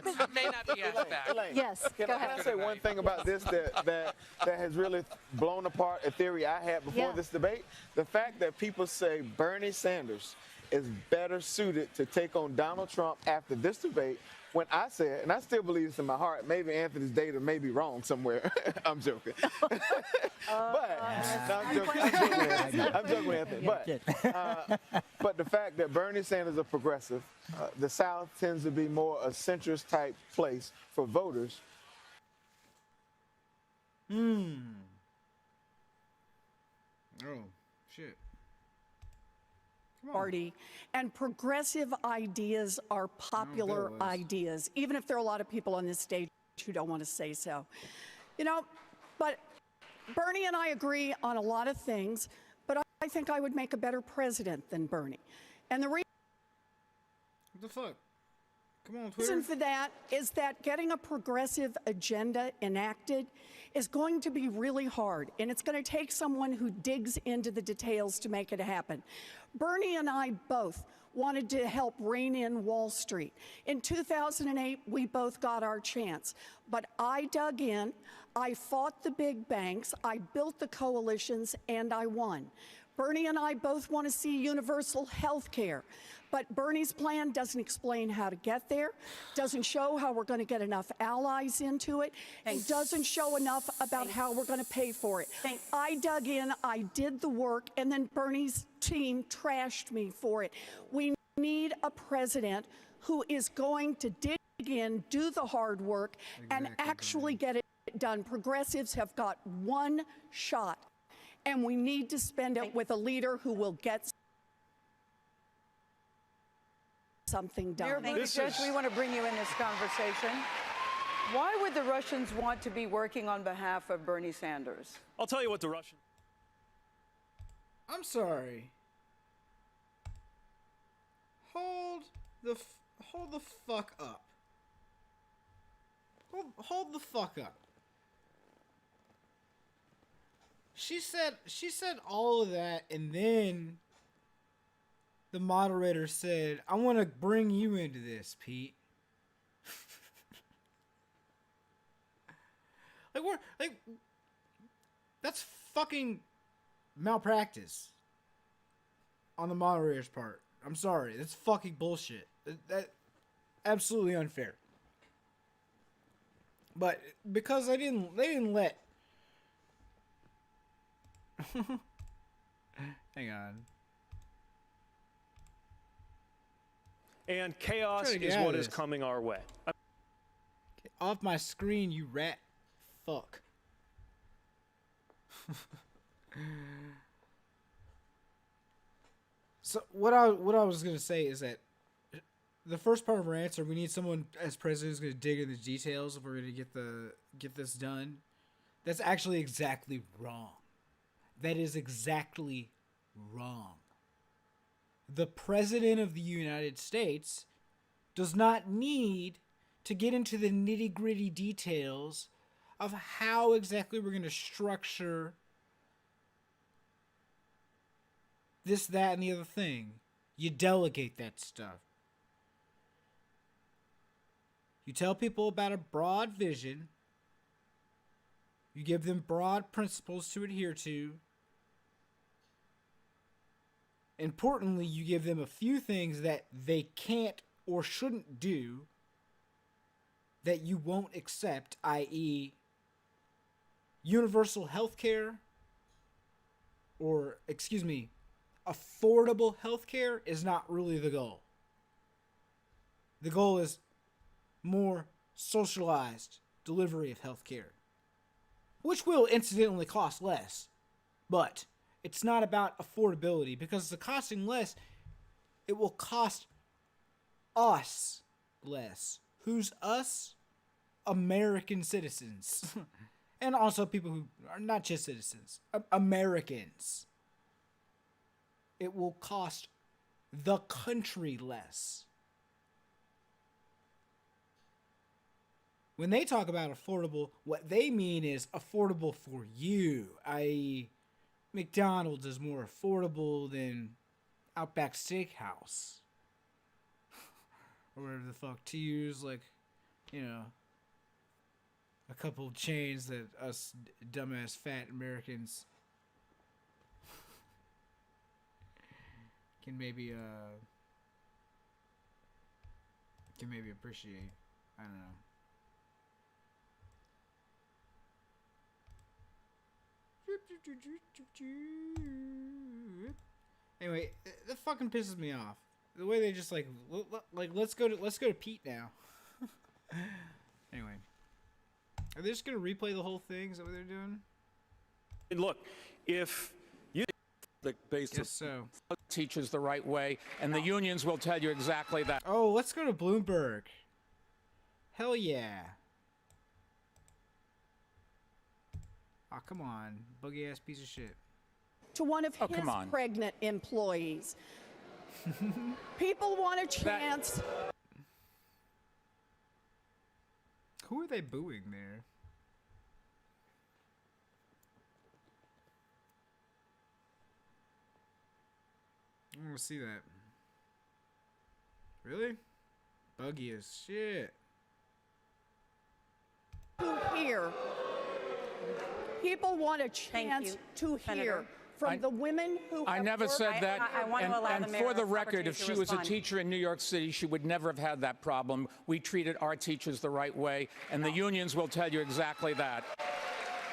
not be as bad. Yes, Can I say one thing about this that has really blown apart a theory I had before this debate? The fact that people say Bernie Sanders is better suited to take on Donald Trump after this debate, when I said, and I still believe this in my heart, maybe Anthony's data may be wrong somewhere. I'm joking. I'm joking with Anthony. But the fact that Bernie Sanders is a progressive, the South tends to be more a centrist type place for voters. Oh, shit. Party, and progressive ideas are popular ideas, even if there are a lot of people on this stage who don't want to say so. You know, but Bernie and I agree on a lot of things, but I think I would make a better president than Bernie. And the What the fuck? Come on, Twitter. reason for that is that getting a progressive agenda enacted is going to be really hard, and it's going to take someone who digs into the details to make it happen. Bernie and I both wanted to help rein in Wall Street. In 2008, we both got our chance, but I dug in, I fought the big banks, I built the coalitions, and I won. Bernie and I both want to see universal health care. But Bernie's plan doesn't explain how to get there, doesn't show how we're going to get enough allies into it, and doesn't show enough about how we're going to pay for it. I dug in, I did the work, and then Bernie's team trashed me for it. We need a president who is going to dig in, do the hard work, and actually get it done. Progressives have got one shot, and we need to spend it with a leader who will get something done. Mayor Buttigieg, we want to bring you in this conversation. Why would the Russians want to be working on behalf of Bernie Sanders? I'll tell you what the Russians... I'm sorry. Hold the fuck up. Hold the fuck up. She said all of that, and then the moderator said, I want to bring you into this, Pete. That's fucking malpractice on the moderator's part. I'm sorry. That's fucking bullshit. That absolutely unfair. But because they didn't let hang on. And chaos is what is coming our way. Get off my screen, you rat. Fuck. So what I was gonna say is that the first part of our answer, we need someone as president who's gonna dig into the details if we're gonna get this done. That's actually exactly wrong. That is exactly wrong. The President of the United States does not need to get into the nitty-gritty details of how exactly we're going to structure this, that, and the other thing. You delegate that stuff. You tell people about a broad vision. You give them broad principles to adhere to. Importantly, you give them a few things that they can't or shouldn't do that you won't accept, i.e., universal health care, or, affordable healthcare is not really the goal. The goal is more socialized delivery of healthcare, which will incidentally cost less. But it's not about affordability, because the costing less, it will cost us less. Who's us? American citizens. And also people who are not just citizens, Americans. It will cost the country less. When they talk about affordable, what they mean is affordable for you, i.e., McDonald's is more affordable than Outback Steakhouse. Or whatever the fuck, to use, like, you know, a couple of chains that us dumbass fat Americans can maybe appreciate. I don't know. Anyway, that fucking pisses me off. The way they just like let's go to Pete now. Anyway, are they just gonna replay the whole thing? Is that what they're doing? And look, if you the basis so teaches the right way, and the unions will tell you exactly that. Oh, let's go to Bloomberg. Hell yeah. Oh, come on, buggy ass piece of shit. To one of his pregnant employees. People want a chance. Who are they booing there? I want to see that. Really? Buggy as shit. Hear. People want a chance to hear from the women who I have never worked. said that. I want to allow and the mayor for the an record, if opportunity she to was a respond. teacher in New York City, she would never have had that problem. We treated our teachers the right way, and the unions will tell you exactly that.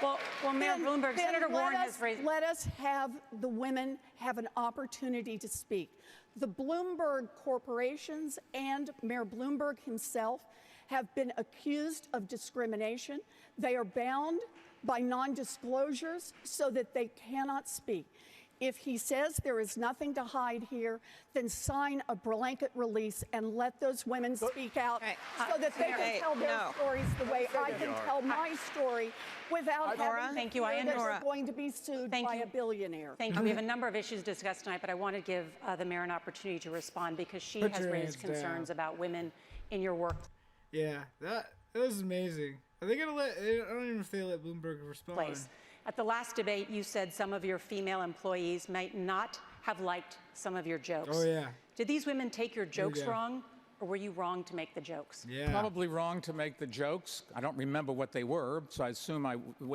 Well, Mayor Bloomberg, Senator Warren has raised. Let us have the women have an opportunity to speak. The Bloomberg corporations and Mayor Bloomberg himself have been accused of discrimination. They are bound by non-disclosures so that they cannot speak. If he says there is nothing to hide here, then sign a blanket release and let those women speak out so that they can tell their stories the way I can tell my story without having to fear that they're going to be sued by a billionaire. Thank you. We have a number of issues discussed tonight, but I want to give the mayor an opportunity to respond because she has raised concerns about women in your work. Yeah, that was amazing. Are they gonna let? I don't even know if they let Bloomberg respond. At the last debate, you said some of your female employees might not have liked some of your jokes. Oh yeah. Did these women take your jokes go. wrong, or were you wrong to make the jokes? Probably wrong to make the jokes. I don't remember what they were, so I assume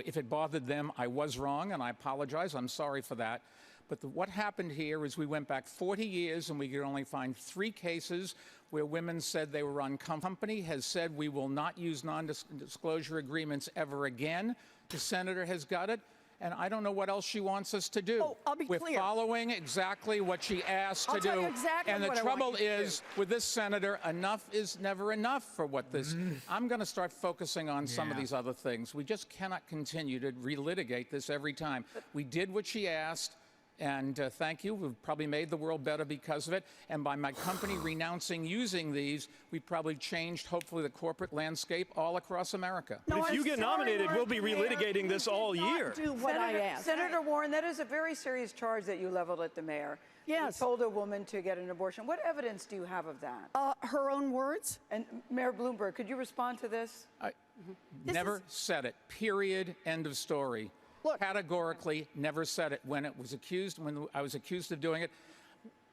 if it bothered them, I was wrong, and I apologize. I'm sorry for that. But what happened here is we went back 40 years, and we could only find 3 cases where women said they were uncomfortable. The company has said we will not use non-disclosure agreements ever again. The senator has got it. And I don't know what else she wants us to do. Oh, I'll be We're clear. following exactly what she asked I'll to tell do. you exactly and the what I want trouble you to is, with this senator, enough is never enough for what this. I'm going to start focusing on some of these other things. We just cannot continue to relitigate this every time. We did what she asked. And thank you. We've probably made the world better because of it. And by my company renouncing using these, we've probably changed, hopefully, the corporate landscape all across America. But if you get nominated, we'll be relitigating this all year. Senator Warren, that is a very serious charge that you leveled at the mayor. Yes. You told a woman to get an abortion. What evidence do you have of that? Her own words. And Mayor Bloomberg, could you respond to this? I never said it. Period. End of story. Categorically never said it. When I was accused of doing it,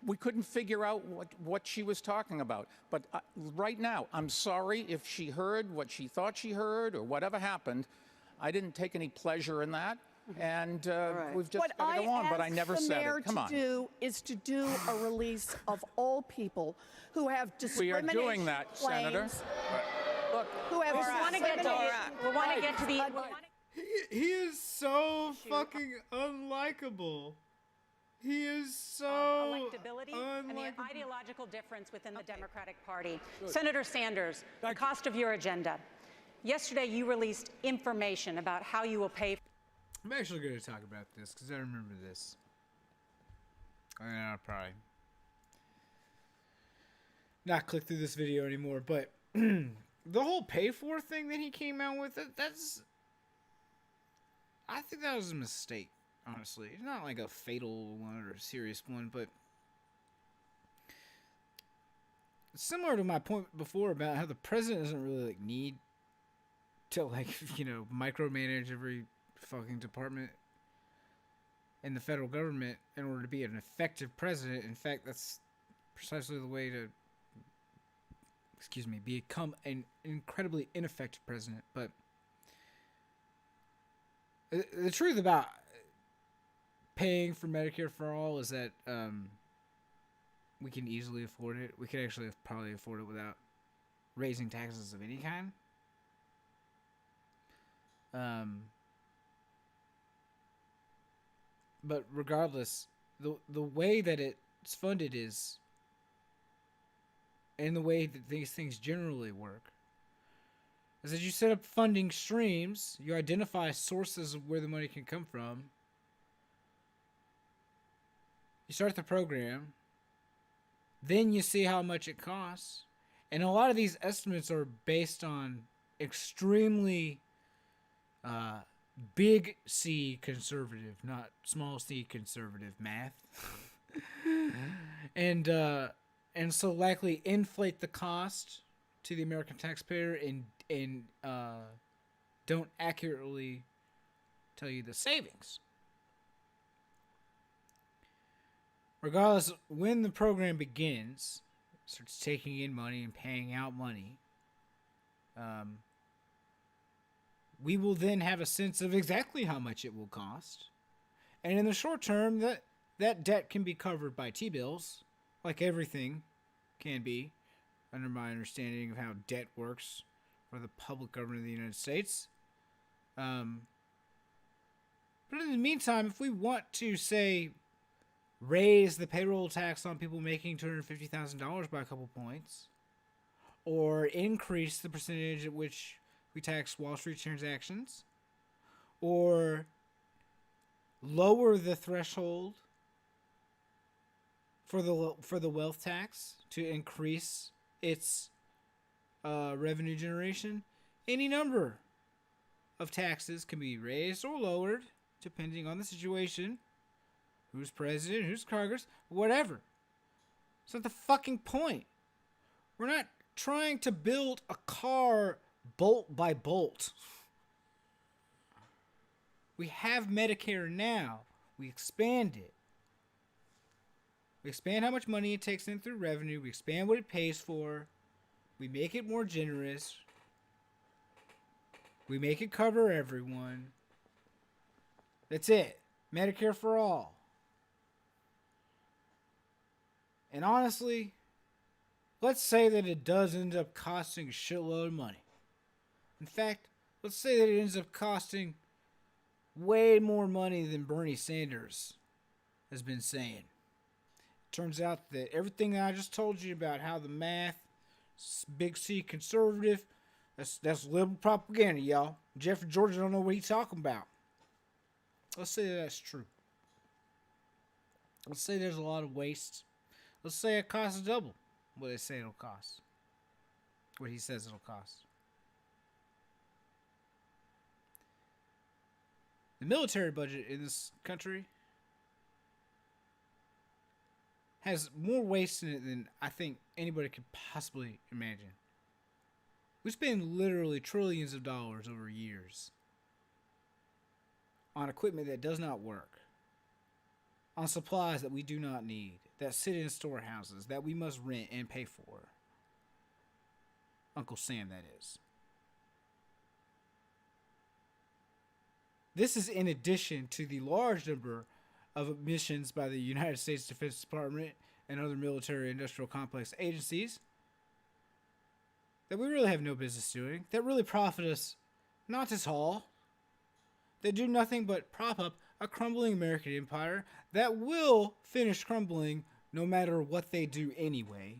we couldn't figure out what she was talking about. But right now, I'm sorry if she heard what she thought she heard or whatever happened. I didn't take any pleasure in that. And we've just got to go on, but I never said it. Come on. What I asked the mayor to do is to do a release of all people who have discrimination We are doing that, Senator. Look, who have we want to get to the. He is so fucking unlikable. He is so electability and the ideological difference within the Democratic Party. Senator Sanders, the cost of your agenda. Yesterday, you released information about how you will pay. I'm actually going to talk about this because I remember this. And I'll probably not click through this video anymore, but the whole pay for thing that he came out with, I think that was a mistake, honestly. It's not like a fatal one or a serious one, but similar to my point before about how the president doesn't really like need to micromanage every fucking department in the federal government in order to be an effective president. In fact, that's precisely the way to become an incredibly ineffective president. But the truth about paying for Medicare for all is that we can easily afford it. We could actually probably afford it without raising taxes of any kind. But regardless, the way that it's funded is, and the way that these things generally work, is that you set up funding streams, you identify sources of where the money can come from, you start the program, then you see how much it costs, and a lot of these estimates are based on extremely big C conservative, not small c conservative math. and so likely inflate the cost to the American taxpayer and don't accurately tell you the savings. Regardless, when the program begins, starts taking in money and paying out money, we will then have a sense of exactly how much it will cost. And in the short term, that debt can be covered by T-bills, like everything can be, under my understanding of how debt works for the public government of the United States. But in the meantime, if we want to, say, raise the payroll tax on people making $250,000 by a couple points, or increase the percentage at which we tax Wall Street transactions, or lower the threshold for the wealth tax to increase its revenue generation, any number of taxes can be raised or lowered depending on the situation, who's president, who's Congress, whatever. It's not the fucking point. We're not trying to build a car bolt by bolt. We have Medicare now. We expand it. We expand how much money it takes in through revenue. We expand what it pays for. We make it more generous. We make it cover everyone. That's it. Medicare for all. And honestly, let's say that it does end up costing a shitload of money. In fact, let's say that it ends up costing way more money than Bernie Sanders has been saying. Turns out that everything that I just told you about how the math, big C conservative, that's liberal propaganda, y'all. Jeffrey George don't know what he's talking about. Let's say that's true. Let's say there's a lot of waste. Let's say it costs double what they say it'll cost. What he says it'll cost. The military budget in this country has more waste in it than I think anybody could possibly imagine. We spend literally trillions of dollars over years on equipment that does not work, on supplies that we do not need, that sit in storehouses that we must rent and pay for. Uncle Sam, that is. This is in addition to the large number of missions by the United States Defense Department and other military industrial complex agencies that we really have no business doing, that really profit us not at all, that do nothing but prop up a crumbling American empire that will finish crumbling no matter what they do anyway.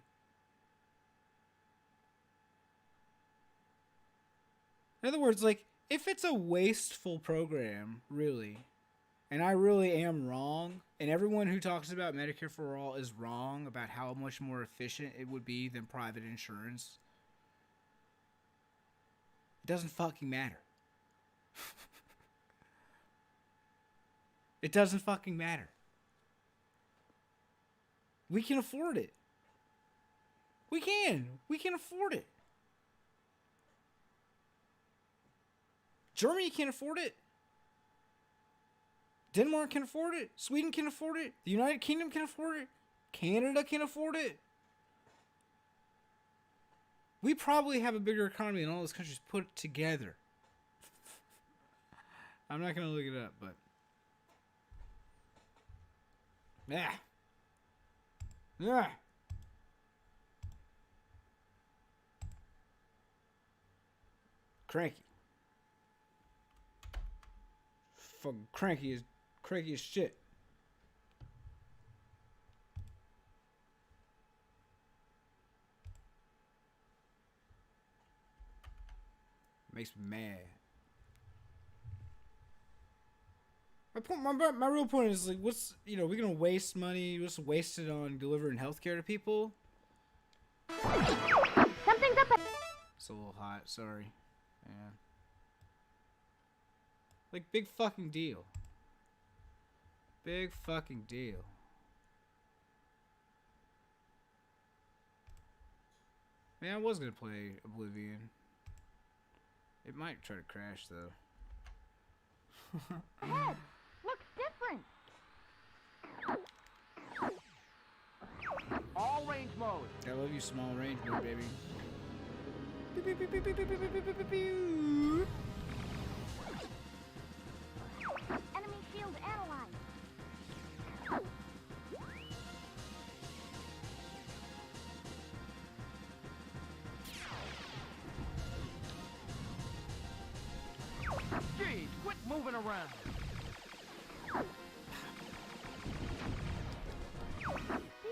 In other words, like, if it's a wasteful program, really, and I really am wrong, and everyone who talks about Medicare for All is wrong about how much more efficient it would be than private insurance, it doesn't fucking matter. It doesn't fucking matter. We can afford it. We can afford it. Germany can afford it. Denmark can afford it. Sweden can afford it. The United Kingdom can afford it. Canada can afford it. We probably have a bigger economy than all those countries put together. I'm not going to look it up, but... Yeah. Yeah. Cranky. Fucking cranky as shit. Makes me mad. My real point is, like, what's, you know, we're gonna waste money, just waste it on delivering healthcare to people. Something's up. It's a little hot, sorry. Yeah. Like, big fucking deal. Big fucking deal. Man, I was gonna play Oblivion. It might try to crash, though. Ahead! Looks different! All range mode. I love you, small range mode, baby. Enemy shield analyzed. Jeez, quit moving around.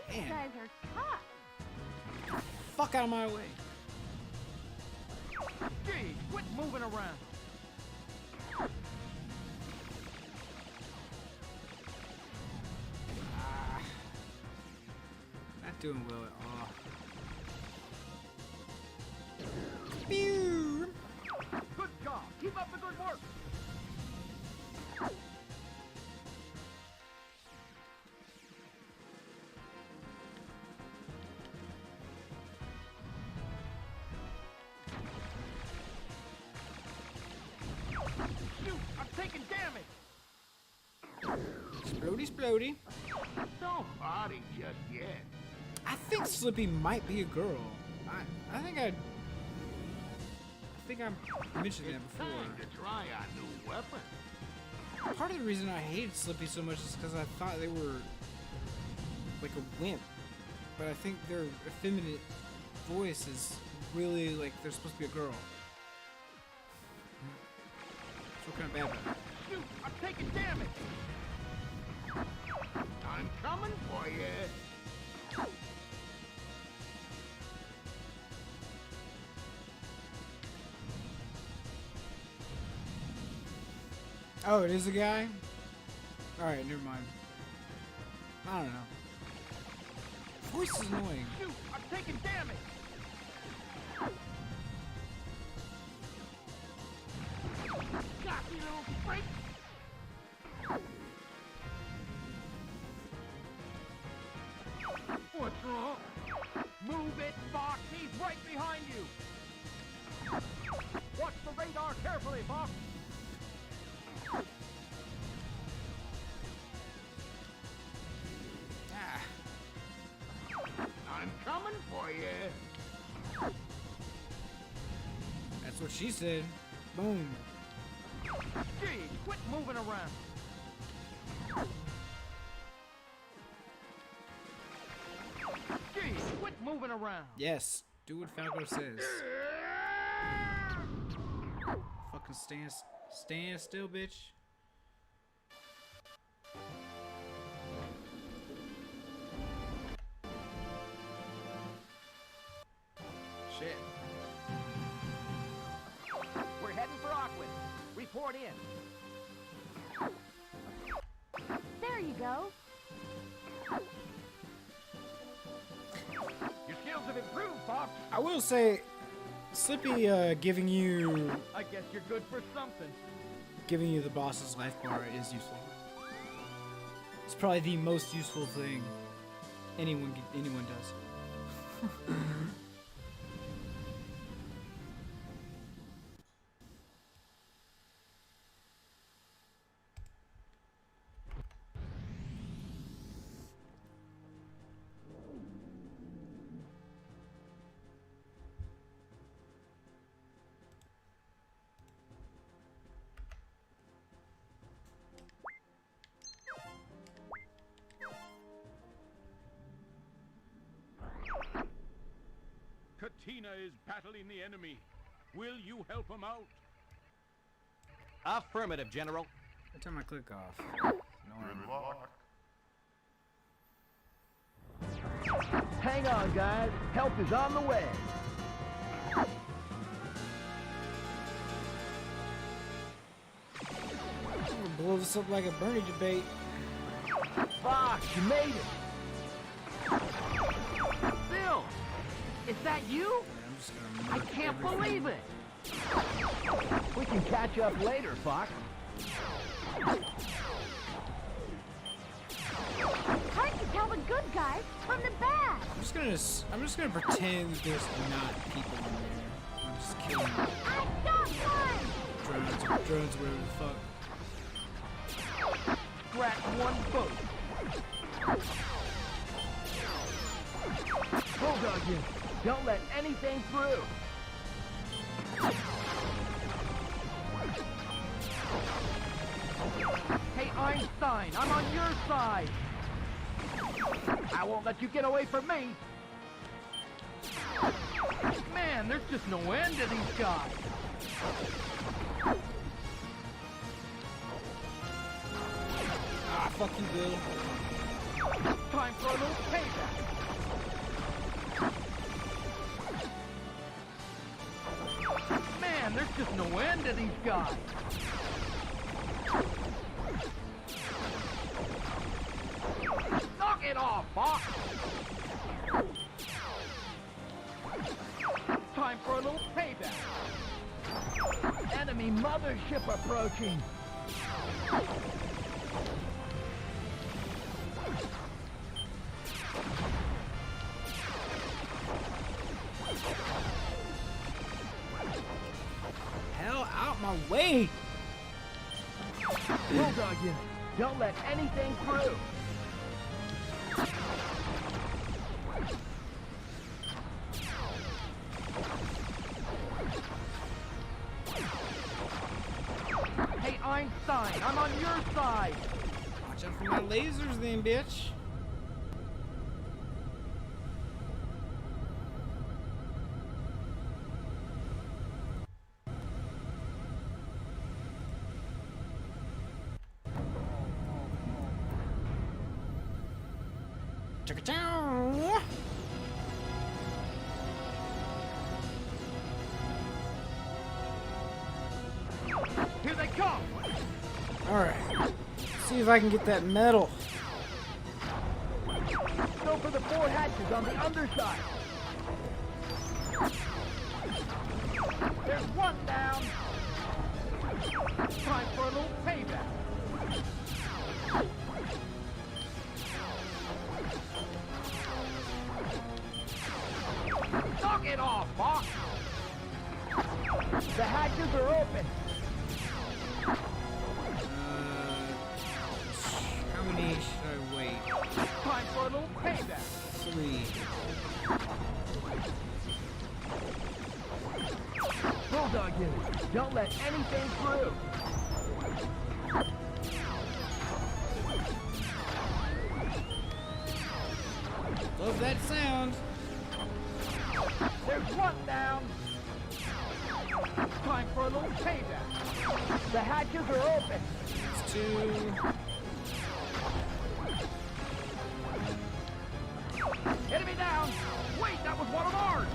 These guys are tough. Fuck out of my way. Jeez, quit moving around. Not doing well at all. Pew! Good job. Keep up the good work. Shoot, I'm taking damage. Splody. Don't body just yet. I think Slippy might be a girl. I think I mentioned that before. Time to try our new weapon. Part of the reason I hated Slippy so much is because I thought they were like a wimp. But I think their effeminate voice is really like they're supposed to be a girl. I feel kind of bad about it. Shoot, I'm taking damage. I'm coming for you. Oh, it is a guy? Alright, never mind. I don't know. Voice is annoying. Shoot, I'm taking damage. Got you, little freak. What's wrong? Move it, Fox. He's right behind you. Watch the radar carefully, Fox. I'm coming for you. That's what she said. Boom. Gee, quit moving around. Gee, quit moving around. Yes, do what Falco says. Fucking stand still, bitch. Report in. There you go. Your skills have improved, Fox. I will say, Slippy giving you I guess you're good for something. the boss's life bar is useful. It's probably the most useful thing anyone does. Katina is battling the enemy. Will you help him out? Affirmative, General. Every time I click off. Good luck. Hang on, guys. Help is on the way. I'm gonna blow this up like a Bernie debate. Fox, you made it. Bill, is that you? I can't believe it. We can catch up later, Fox. Hard to tell the good guys from the bad. I'm just gonna pretend there's not people in there. I'm just kidding. I got one. Drones, whatever the fuck. Scratch one boat. Bulldog you. Don't let anything through. Hey, Einstein, I'm on your side. I won't let you get away from me. Man, there's just no end to these guys. Ah, fuck you, Bill. Time for a little payback. Man, there's just no end to these guys. Knock it off, Fox. Time for a little payback. Enemy mothership approaching. Hell out my way! Bulldog you. Don't let anything through. Hey, Einstein, I'm on your side. Watch out for my lasers then, bitch. Chicka-chow. Here they come. Alright. See if I can get that metal. Go for the 4 hatches on the underside. There's one down. Time for a little payback. Knock it off, Fox. The hatches are open. How many should I wait? Time for a little payback. 3. Bulldog you. Don't let anything through. Love that sound. There's one down. Time for a little payback. The hatches are open. It's 2. Enemy down. Wait, that was one of ours.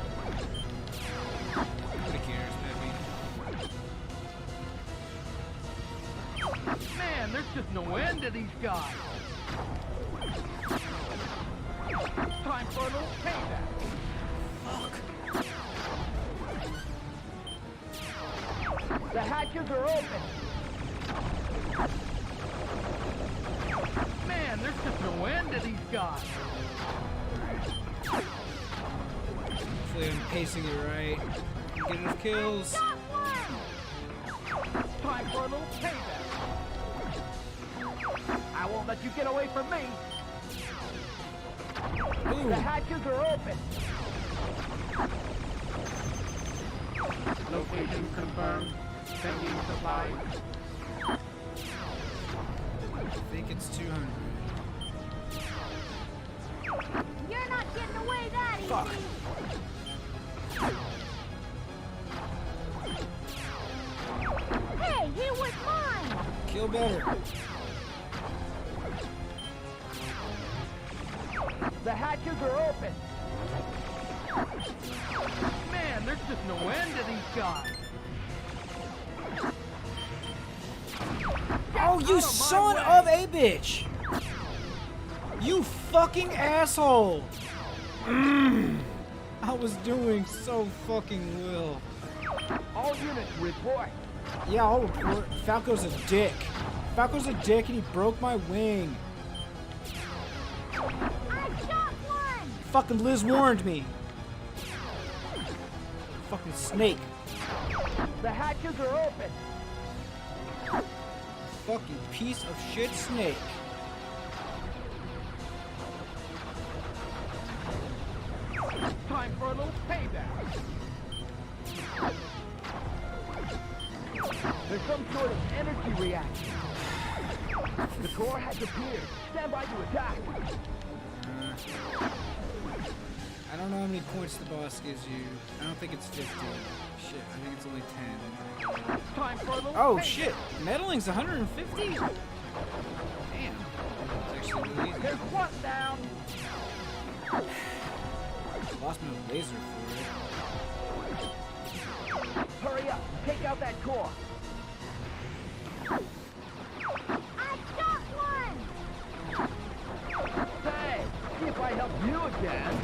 Nobody cares, baby. there's just no end to these guys. Time for a little payback. The hatches are open. Man, there's just no end to these guys. Hopefully I'm pacing it right. Get enough kills. Time for a little payback. I won't let you get away from me. Ooh. The hatches are open. Location confirmed. Sending supplies. I think it's 200. You're not getting away that easy. Fuck. Hey, he was mine. Kill better. The hatches are open. Man, there's just no end to these guys. Oh, you son of a bitch! You fucking asshole! I was doing so fucking well. All units report. Yeah, I'll report. Falco's a dick. Falco's a dick and he broke my wing. I shot one. Fucking Liz warned me. Fucking snake. The hatches are open. Fucking piece of shit snake. Time for a little payback. There's some sort of energy reaction. The core has appeared. Stand by to attack. I don't know how many points the boss gives you. I don't think it's 50. Shit, I think it's only 10. Time for a little Oh payback. shit, meddling's 150? Damn. It's actually really easy. There's one down. Lost my laser for it. Hurry up. Take out that core. I shot one. Hey, see if I help you again.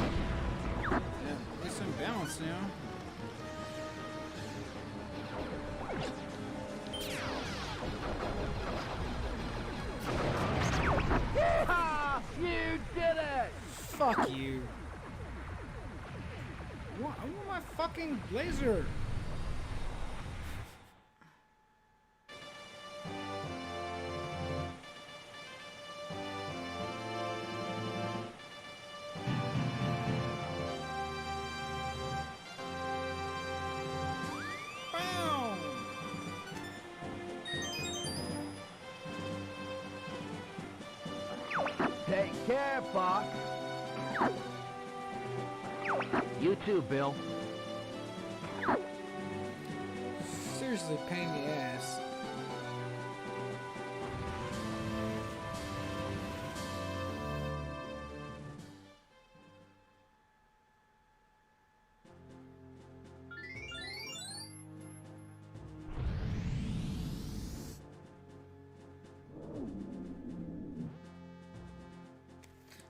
Yeah, at least I'm balanced now. Ha! You did it! Fuck you. I want my fucking laser. Bow. Take care, Fox. You too, Bill. Seriously, pain in the ass.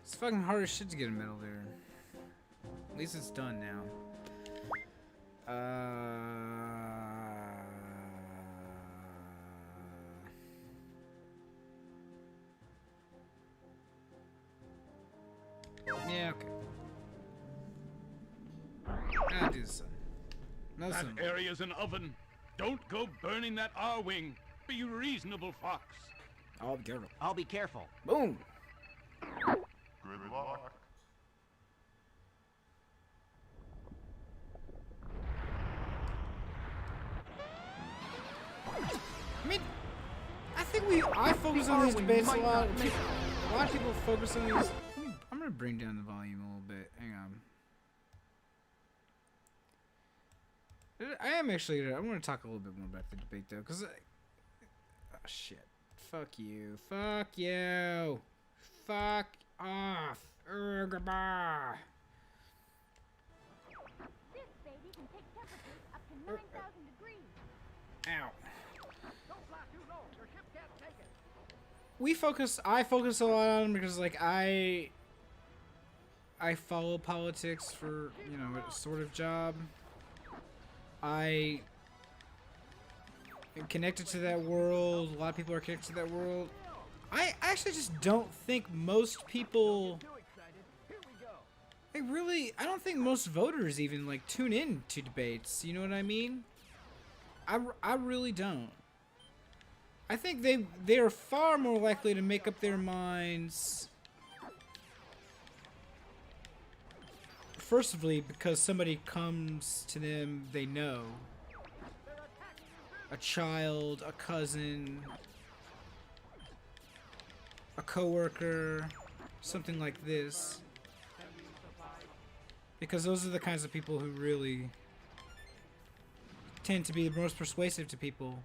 It's fucking hard as shit to get a medal there. At least it's done now. Yeah, okay. I'll do this. No, That son. area's an oven. Don't go burning that R-wing. Be reasonable, Fox. I'll be careful. I'll be careful. Boom. Good luck. I mean, I think I focus on these debates a lot. A lot of people focus on these. I'm gonna bring down the volume a little bit. Hang on. I am actually gonna. I'm gonna talk a little bit more about the debate though, cause oh shit. Fuck you. Fuck you. Fuck off. Goodbye. This baby can take temperatures up to 9,000 degrees. Ow. Don't fly too low. Your ship can't take it. I focus a lot on them because like I follow politics for, you know, a sort of job. I am connected to that world. A lot of people are connected to that world. I actually just don't think most people, I don't think most voters even like tune in to debates. You know what I mean? I really don't. I think they are far more likely to make up their minds. Firstly, because somebody comes to them they know. A child, a cousin, a coworker, something like this. Because those are the kinds of people who really tend to be the most persuasive to people.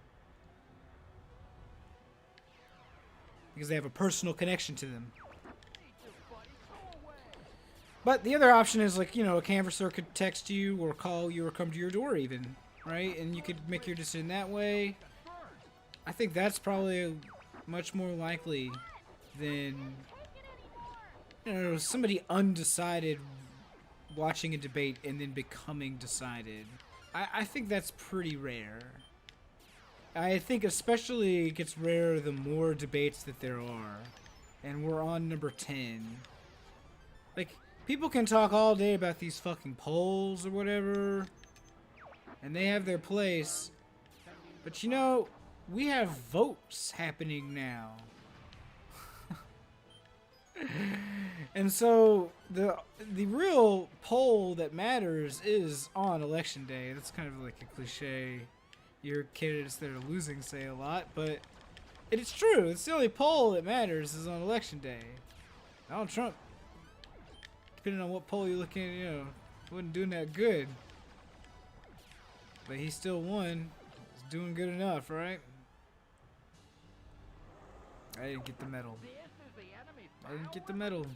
Because they have a personal connection to them. But the other option is like, you know, a canvasser could text you or call you or come to your door even, right? And you could make your decision that way. I think that's probably much more likely than, you know, somebody undecided watching a debate and then becoming decided. I think that's pretty rare. I think especially it gets rarer the more debates that there are. And we're on number 10. Like, people can talk all day about these fucking polls or whatever. And they have their place. But you know, we have votes happening now. And so the real poll that matters is on election day. That's kind of like a cliche your candidates that are losing say a lot, but it's true. It's the only poll that matters is on election day. Donald Trump, depending on what poll you're looking at, you know, wasn't doing that good. But he still won. He's doing good enough, right? I didn't get the medal. I didn't get the medal.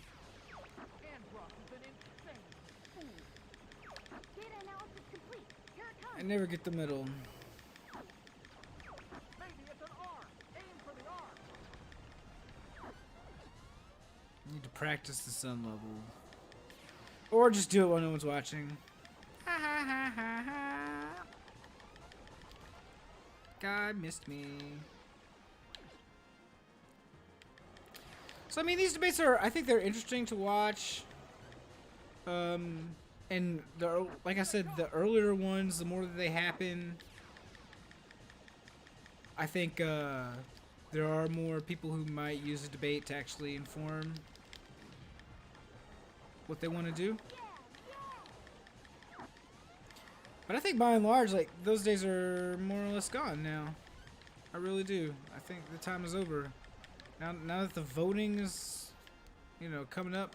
I never get the medal. I need to practice the sun level. Or just do it while no one's watching. Ha ha ha ha ha. God missed me. So I mean, these debates are, I think they're interesting to watch. And like I said, the earlier ones, the more that they happen, I think there are more people who might use a debate to actually inform what they want to do. But I think by and large, like, those days are more or less gone now. I really do. I think the time is over. Now that the voting is, you know, coming up,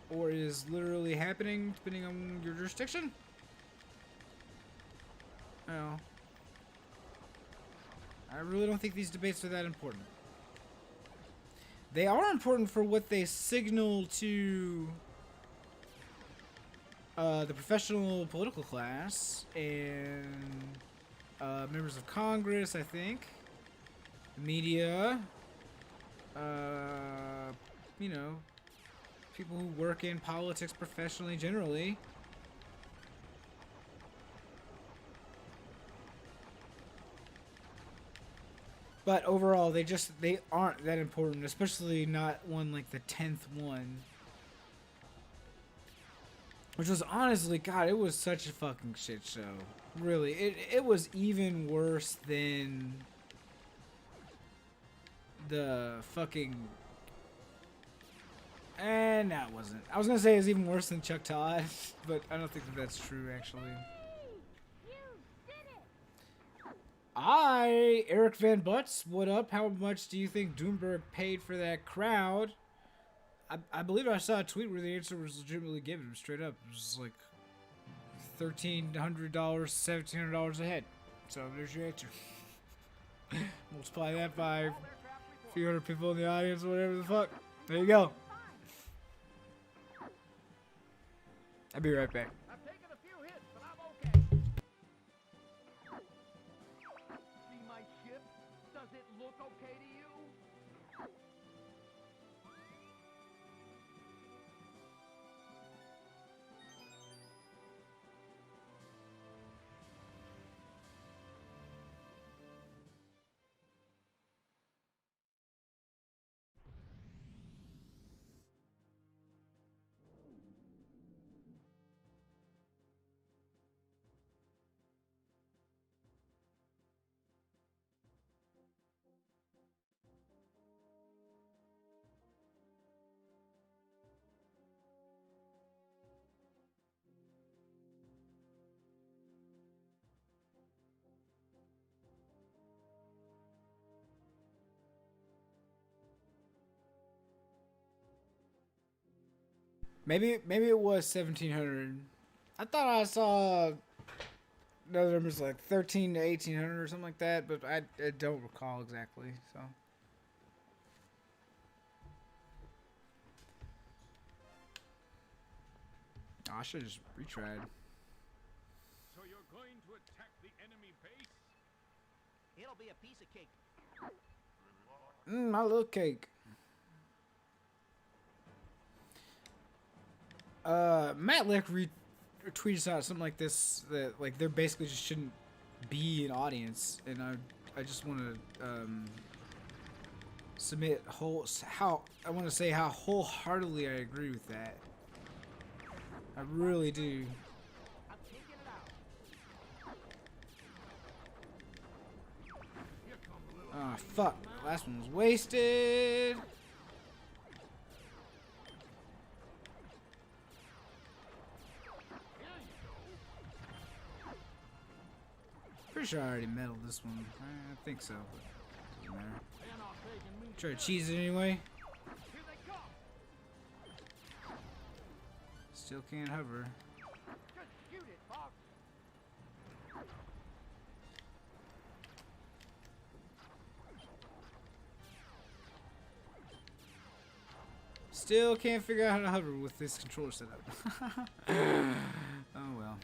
or is literally happening, depending on your jurisdiction. Well, I really don't think these debates are that important. They are important for what they signal to the professional political class and members of Congress, I think. Media, you know, people who work in politics professionally generally. But overall, they aren't that important, especially not one like the 10th one. Which was honestly, God, it was such a fucking shit show. Really, it was even worse than the fucking... no, it wasn't. I was gonna say it was even worse than Chuck Todd, but I don't think that that's true, actually. Eric Van Butts, what up? How much do you think Doomberg paid for that crowd? I believe I saw a tweet where the answer was legitimately given, straight up. It was like $1,300, $1,700 a head. So there's your answer. Multiply that by a few hundred people in the audience, whatever the fuck. There you go. I'll be right back. I've taken a few hits, but I'm okay. See my ship? Does it look okay to you? Maybe it was 1,700. I thought I saw another numbers like 1,300 to 1,800 or something like that, but I don't recall exactly. So. Oh, I should have just retried. So you're going to attack the enemy base? It'll be a piece of cake. My little cake. Matt Lick retweeted out something like this, that like there basically just shouldn't be an audience, and I just want to submit how wholeheartedly I agree with that. I really do. Ah, fuck. Last one was wasted. Pretty sure I already medaled this one. I think so, but doesn't matter. Try to cheese it anyway. Still can't hover. Still can't figure out how to hover with this controller setup. Oh well.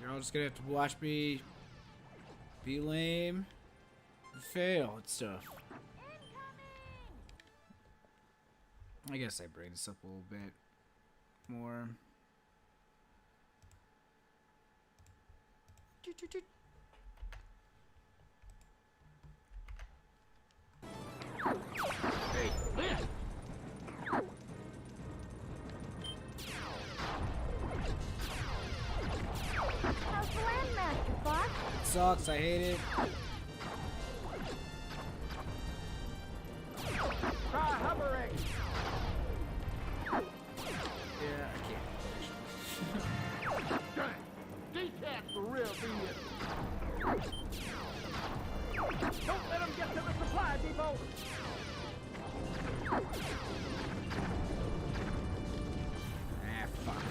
You're all just gonna have to watch me be lame and fail at stuff. I guess I bring this up a little bit more. Hey, Liz! How's the Landmaster, boss? It sucks, I hate it. Try hovering! Yeah, I can't. Dang! Decaf for real, be it. Don't let them get to the supply depot! Ah, fuck.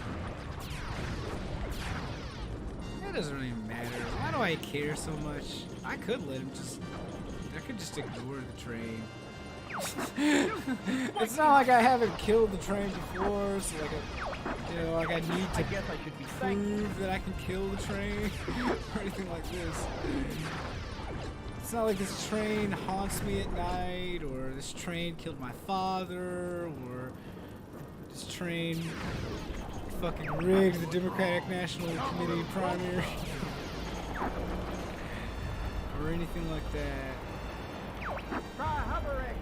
It doesn't really matter. Why do I care so much? I could let him just... I could just ignore the train. It's not like I haven't killed the train before, so like I need to prove that I can kill the train or anything like this. It's not like this train haunts me at night, or this train killed my father, or this train fucking rigged the Democratic National Committee primary, or anything like that. Try hovering!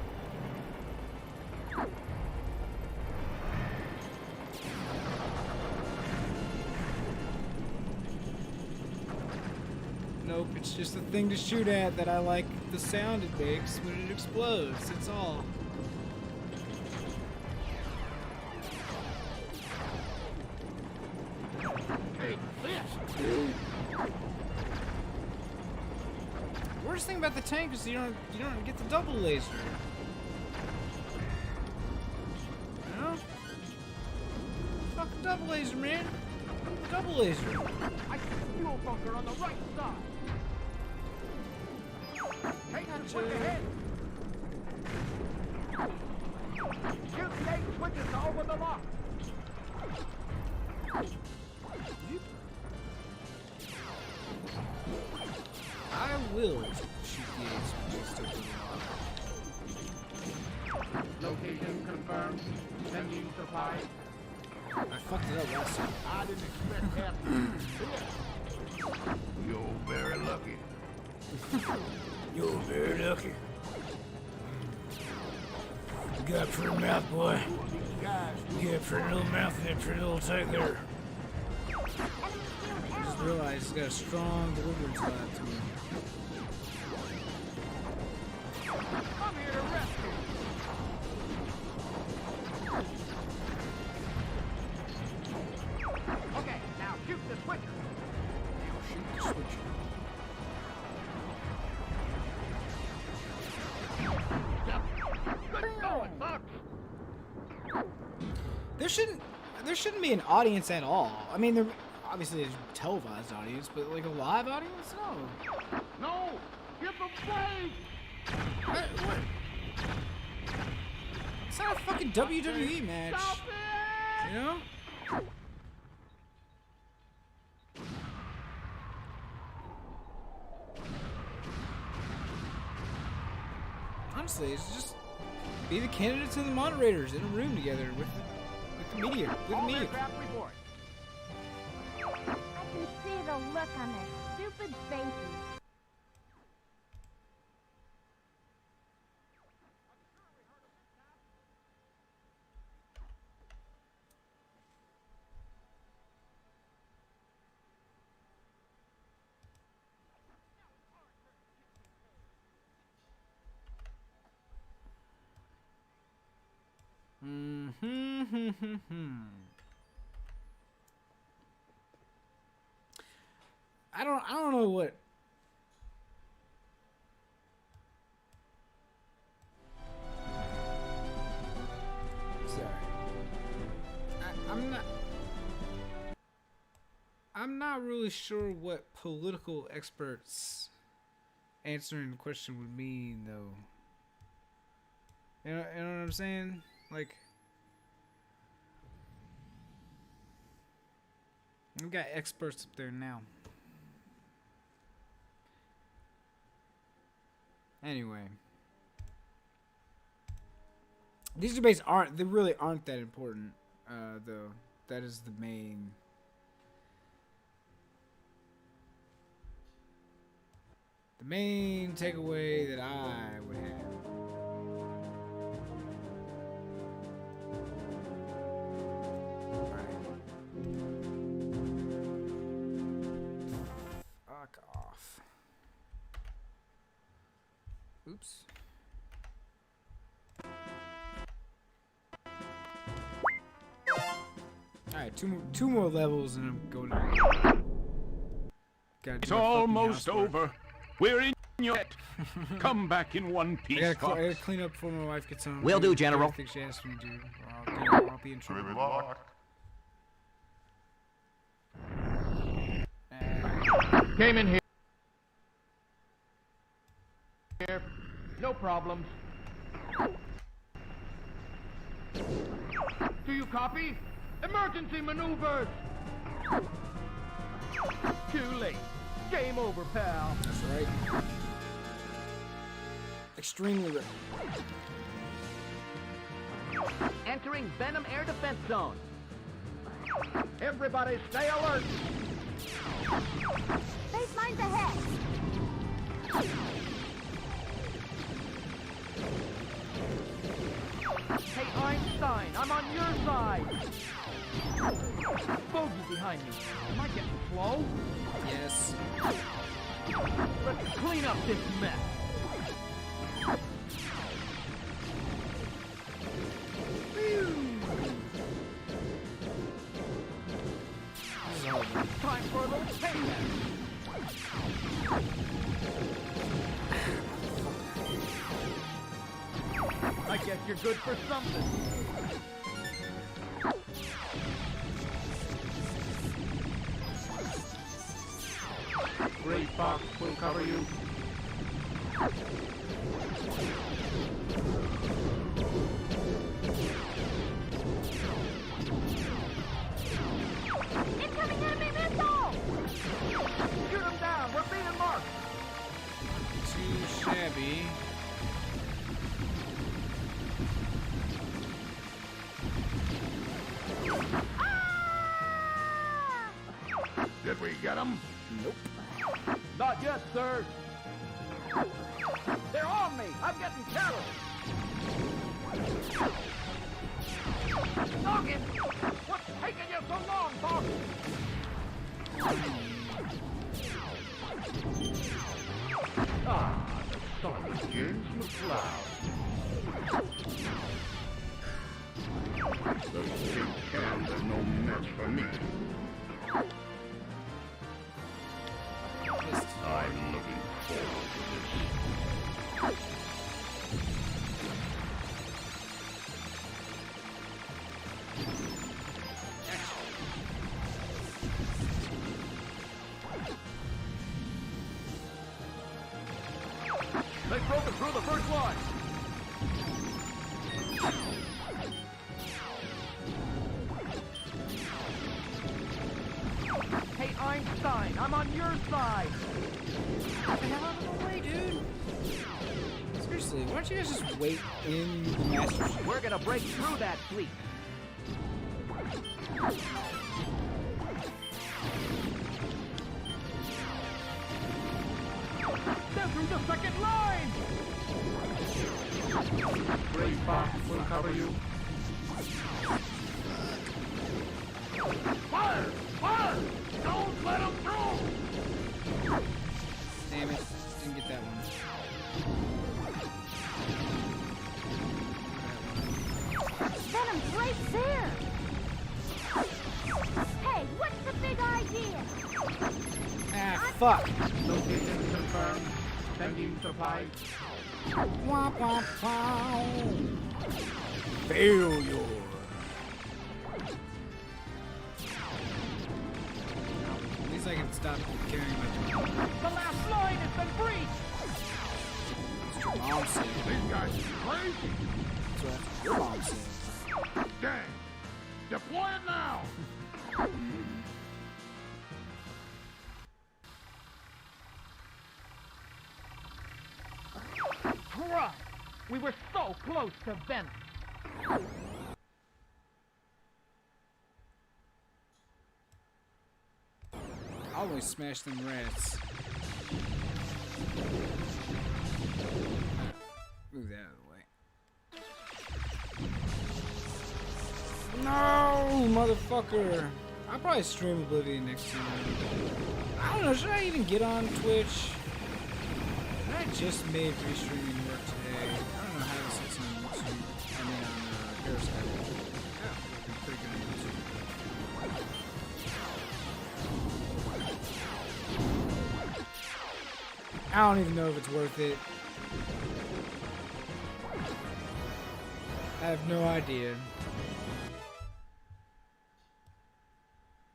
Nope, it's just a thing to shoot at that I like the sound it makes when it explodes, that's all. Hey, Liz! Worst thing about the tank is you don't get the double laser. You know? Fuck the double laser, man. Double laser. I see a fuel bunker on the right side. Take the switch ahead. Shoot the 8 switches over the lock. I will shoot the 8 switches to the lock. Location confirmed. Sending supply. I fucked it up last time. I didn't expect that. You're very lucky. You're very lucky. You got a pretty mouth, boy. You got a pretty little mouth and a pretty little tank there. I just realized he's got a strong deliverance lab to him. I'm here to rescue. Okay, now shoot the switcher. Now shoot the switcher. There shouldn't be an audience at all. I mean, there obviously there's a televised audience, but like a live audience, no. No! Give them way! What? It's not a fucking WWE match. Stop it! You know? Honestly, it's just be the candidates and the moderators in a room together with the media. With the media. I can see the look on their stupid faces. I don't know what. Sorry. I'm not really sure what political experts answering the question would mean, though. You know what I'm saying? Like, we've got experts up there now. Anyway, these debates really aren't that important, though. That is the main takeaway that I would have. Fuck off. Oops. Alright, two more levels and I'm going to... It's almost over. We're in your net. Come back in one piece. I gotta clean up before my wife gets home. Will do, General. I think she asked me to, or I'll be in trouble. Good luck. Came in here. No problems. Do you copy? Emergency maneuvers! Too late. Game over, pal. That's right. Extremely rare. Entering Venom Air Defense Zone. Everybody stay alert. Baseline's ahead. Hey, Einstein, I'm on your side. Bogey behind me. Am I getting slow? Yes. Let's clean up this mess. Time for a little payback. I guess you're good for something. Great Fox will cover you. Incoming enemy missile! Shoot him down. We're being marked. Too shabby. Did we get him? Nope. Not yet, sir. They're on me. I'm getting cattle. Noggin! What's taking you so long, boss? Ah, the sun begins to cloud. Those tin cans are no match for me. I'm looking forward to this. don't you guys just wait in the master suite? We're gonna break through that fleet. They're through the second line! Wrapup will cover you. Fire! Fire! Don't let them through! Damn it. Didn't get that one. Venom's right there! Hey, what's the big idea? Ah, fuck. Location confirmed. Sending supplies. Wah, wah, wah. Failure. At least I can stop caring about The last line has been breached! That's what your mom said. These guys are crazy! That's what your mom said. Gang! Deploy it now! Christ! We were so close to Venom! I always smash them rats. Move that out of the way. No, motherfucker! I'll probably stream Oblivion next time. I don't know, should I even get on Twitch? I just made restreaming work today. I don't know how this looks on YouTube. I mean on Periscope. Yeah, looking pretty good on YouTube. I don't even know if it's worth it. I have no idea.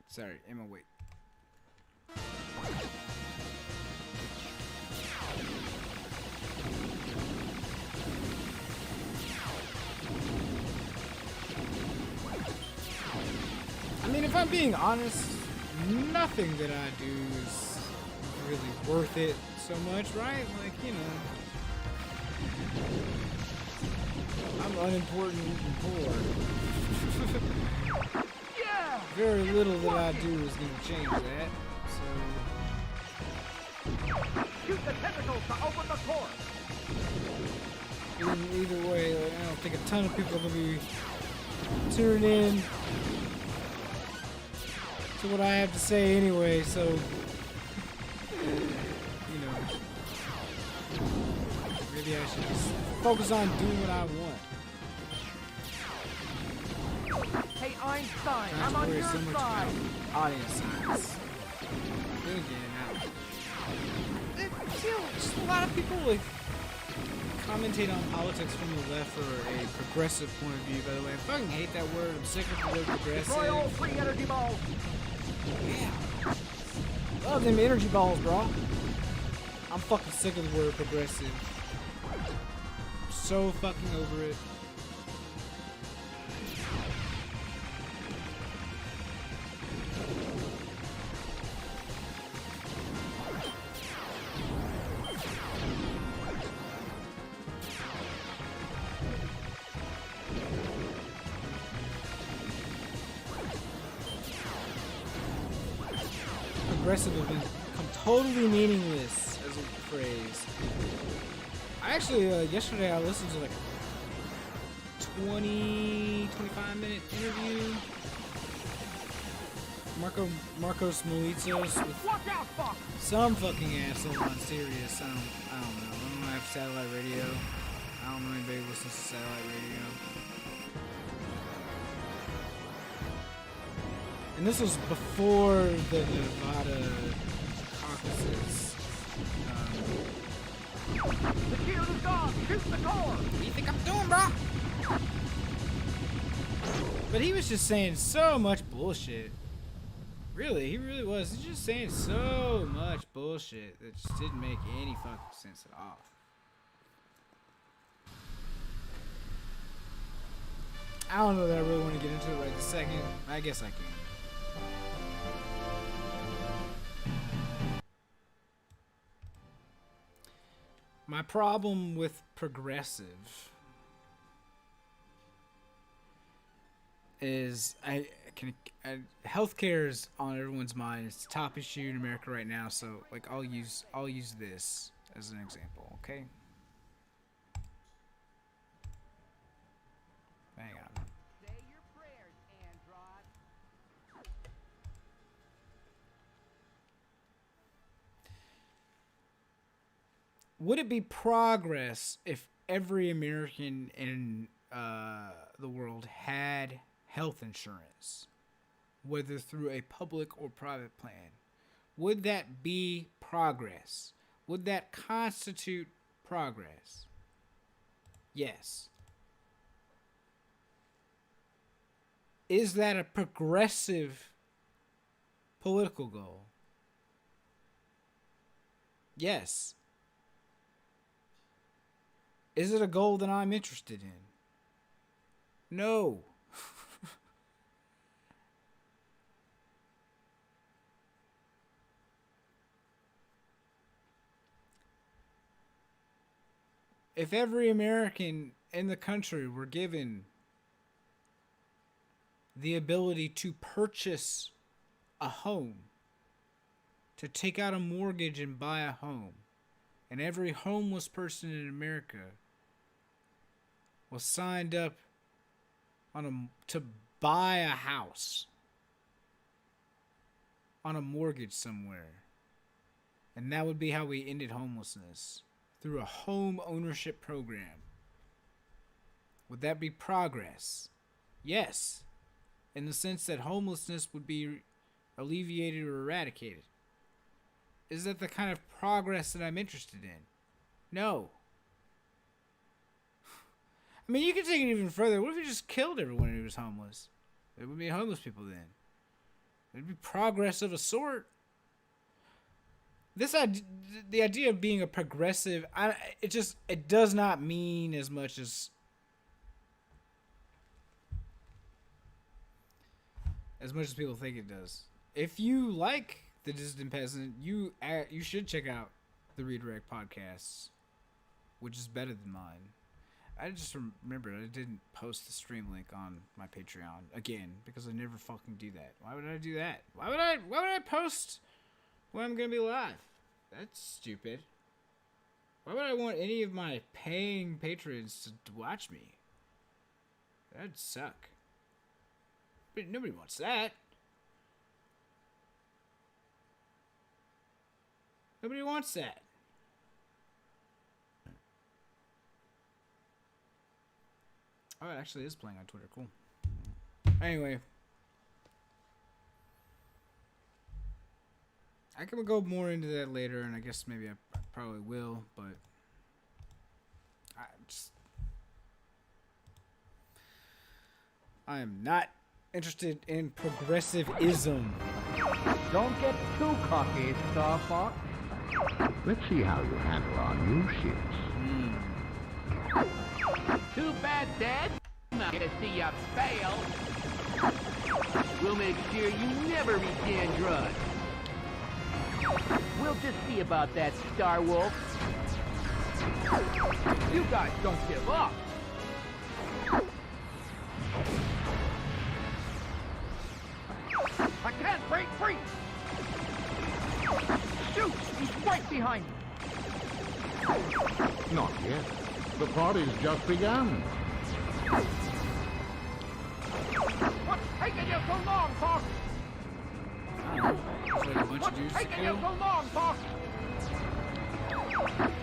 Sorry, Emma, wait. I mean, if I'm being honest, nothing that I do is really worth it so much, right? Like, you know, I'm unimportant and poor. Yeah! Very little that I do is going to change that, so... Shoot the tentacles to open the core! Either way, like, I don't think a ton of people are going to be tuning in to what I have to say anyway, so... You know... Maybe I should just focus on doing what I want. Hey, Einstein, Not I'm to on worry your so much side! about audience size. Then again, just a lot of people like commentate on politics from the left or a progressive point of view. By the way, I fucking hate that word. I'm sick of the word progressive. Destroy all free energy balls! Yeah. Love them energy balls, bro. I'm fucking sick of the word progressive. So fucking over it. Progressive has become totally meaningless as a phrase. I actually, yesterday I listened to like a 25 minute interview. Marcos Molitzos with some fucking asshole on Sirius. I don't know. I don't have satellite radio. I don't know anybody who listens to satellite radio. And this was before the Nevada caucuses. The shield is gone! Shoot the core! What do you think I'm doing, bro? But he was just saying so much bullshit. Really, he really was. He's just saying so much bullshit that just didn't make any fucking sense at all. I don't know that I really want to get into it right this second. I guess I can. My problem with progressive is healthcare is on everyone's mind. It's the top issue in America right now. So like I'll use this as an example. Okay. Hang on. Say your prayers, Androd. Would it be progress if every American in the world had health insurance, whether through a public or private plan? Would that be progress? Would that constitute progress? Yes. Is that a progressive political goal? Yes. Is it a goal that I'm interested in? No. If every American in the country were given the ability to purchase a home, to take out a mortgage and buy a home, and every homeless person in America was signed up to buy a house on a mortgage somewhere, and that would be how we ended homelessness, through a home ownership program. Would that be progress? Yes, in the sense that homelessness would be alleviated or eradicated. Is that the kind of progress that I'm interested in? No. I mean, you can take it even further. What if you just killed everyone who was homeless? There would be homeless people then. There'd be progress of a sort. The idea of being a progressive, it does not mean as much as people think it does. If you like The Dissident Peasant, you should check out the Redirect podcasts, which is better than mine. I just remembered I didn't post the stream link on my Patreon again because I never fucking do that. Why would I do that? Why would I post when I'm gonna be live? That's stupid. Why would I want any of my paying patrons to watch me? That'd suck. But nobody wants that. Nobody wants that. Oh, it actually is playing on Twitter. Cool. Anyway. I can go more into that later, and I guess maybe I probably will, but I am not interested in progressivism. Don't get too cocky, Star Fox. Let's see how you handle our new ships. Too bad, Dad. I'm not gonna see ya fail. We'll make sure you never reach Androd. We'll just see about that, Star Wolf. You guys don't give up. I can't break free. Shoot! He's right behind me. Not yet. The party's just begun. What's taking you so long, Fox? What's taking you so long, Fox?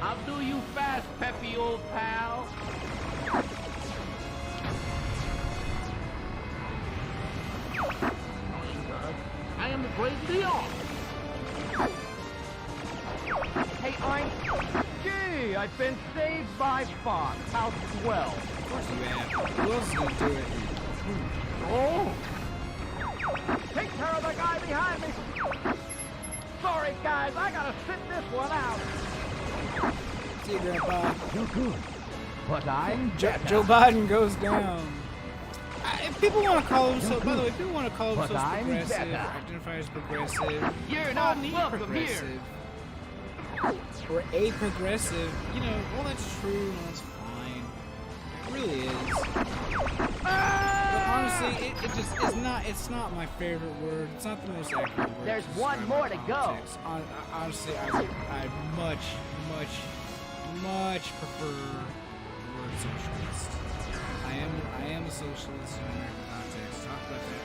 I'll do you fast, peppy old pal. I am the great Leon. Hey, Gee, I've been saved by Fox. How swell. Of course you have. Who else is going to do it? Oh! Take care of the guy behind me. Sorry, guys. I got to sit this one out. See you, Grandpa. You're good. But I'm Joe Biden goes down. If people want to call themselves, by the way, if people want to call themselves progressive, identify as progressive, you're not welcome progressive. here. or a progressive, you know, well, that's true, that's fine. It really is. But honestly, it just it's not my favorite word. It's not the most accurate word. There's one more to go. Honestly, I much prefer the word socialist. I am a socialist in American context. Talk about that.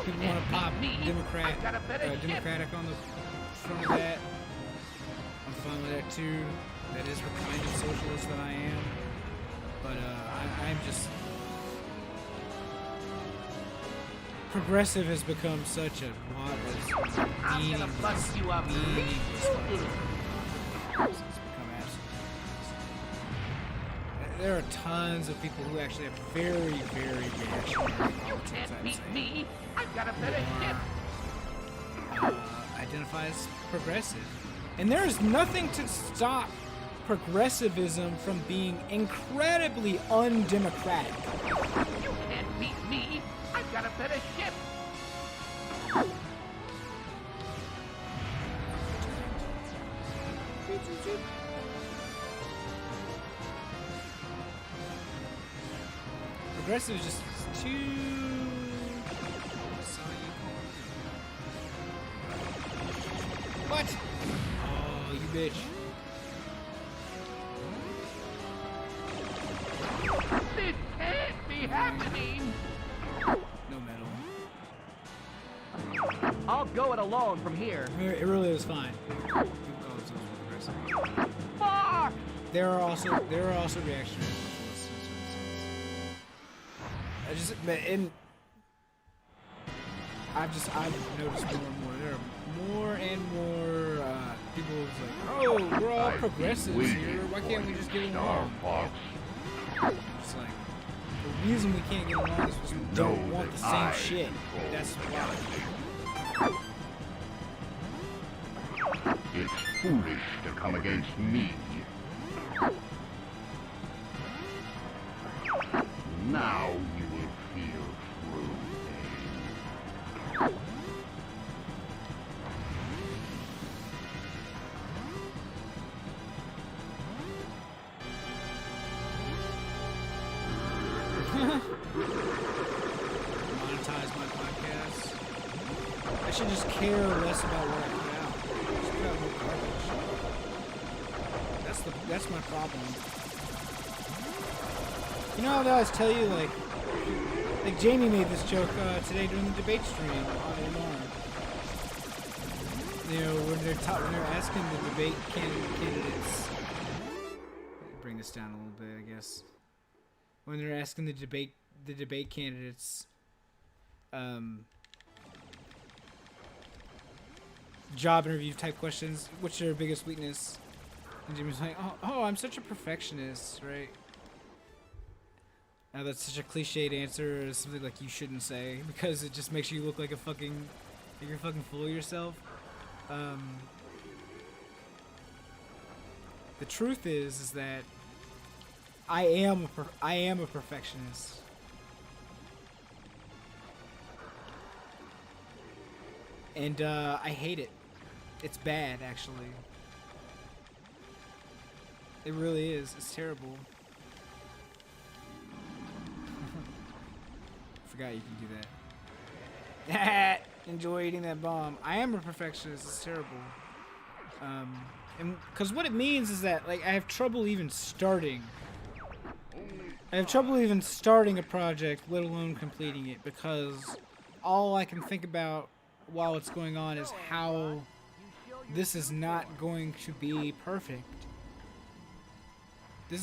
People want to pop Democratic on the front of that. I'm fine with that too. That is the kind of socialist that I am. But I'm just... Progressive has become such a meaningless. There are tons of people who actually have very, very reactionary politics, I'd say. I've got a better ship. Identify as progressive. And there is nothing to stop progressivism from being incredibly undemocratic. You can't beat me. I've got a better ship. Progressive is just too... What? Oh, you bitch. This can't be happening. No metal. I'll go it alone from here. It really is fine. Far! There are also reactionary. I've noticed more and more. There are more and more people who's like, oh, we're all progressives here. Why can't we just get along? It's like, the reason we can't get along is because we don't want the same shit. That's why. It's foolish to come against me. Now you will feel true Monetize my podcast. I should just care less about what I put out. Just put out more garbage. That's my problem. You know how they always tell you, like Jamie made this joke today during the debate stream on MR. You know, when they're asking the debate candidates. Bring this down a little bit, I guess. When they're asking the debate candidates, job interview type questions. What's your biggest weakness? And Jimmy's like, oh, I'm such a perfectionist, right? Now that's such a cliched answer, or something like you shouldn't say because it just makes you look like you're fucking full of yourself. The truth is that I am a perfectionist. And I hate it. It's bad, actually. It really is. It's terrible. Forgot you can do that. Enjoy eating that bomb. I am a perfectionist. It's terrible. And because what it means is that, like, I have trouble even starting. I have trouble even starting a project, let alone completing it, because all I can think about while it's going on is how this is not going to be perfect. There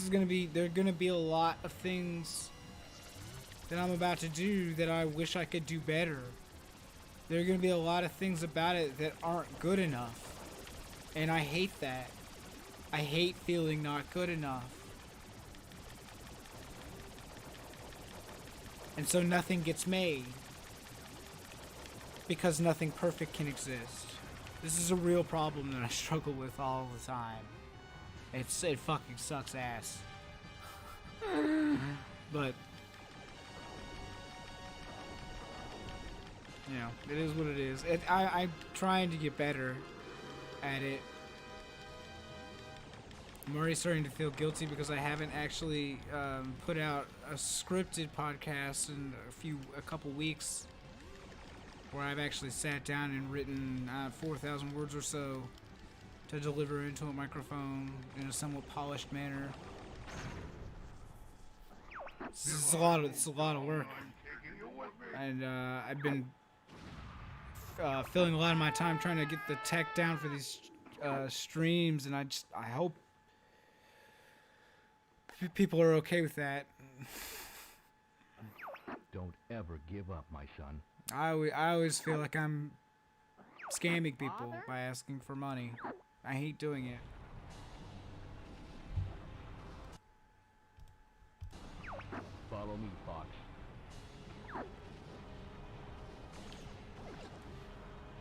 are gonna be a lot of things that I'm about to do that I wish I could do better. There are gonna be a lot of things about it that aren't good enough. And I hate that. I hate feeling not good enough. And so nothing gets made. Because nothing perfect can exist. This is a real problem that I struggle with all the time. It fucking sucks ass. But You know, it is what it is. I'm trying to get better at it. I'm already starting to feel guilty because I haven't actually put out a scripted podcast in a couple weeks, where I've actually sat down and written 4,000 words or so to deliver into a microphone in a somewhat polished manner. It's a lot of work, and I've been filling a lot of my time trying to get the tech down for these streams, and I hope people are okay with that. Don't ever give up, my son. I always feel like I'm scamming people by asking for money. I hate doing it. Follow me, Fox.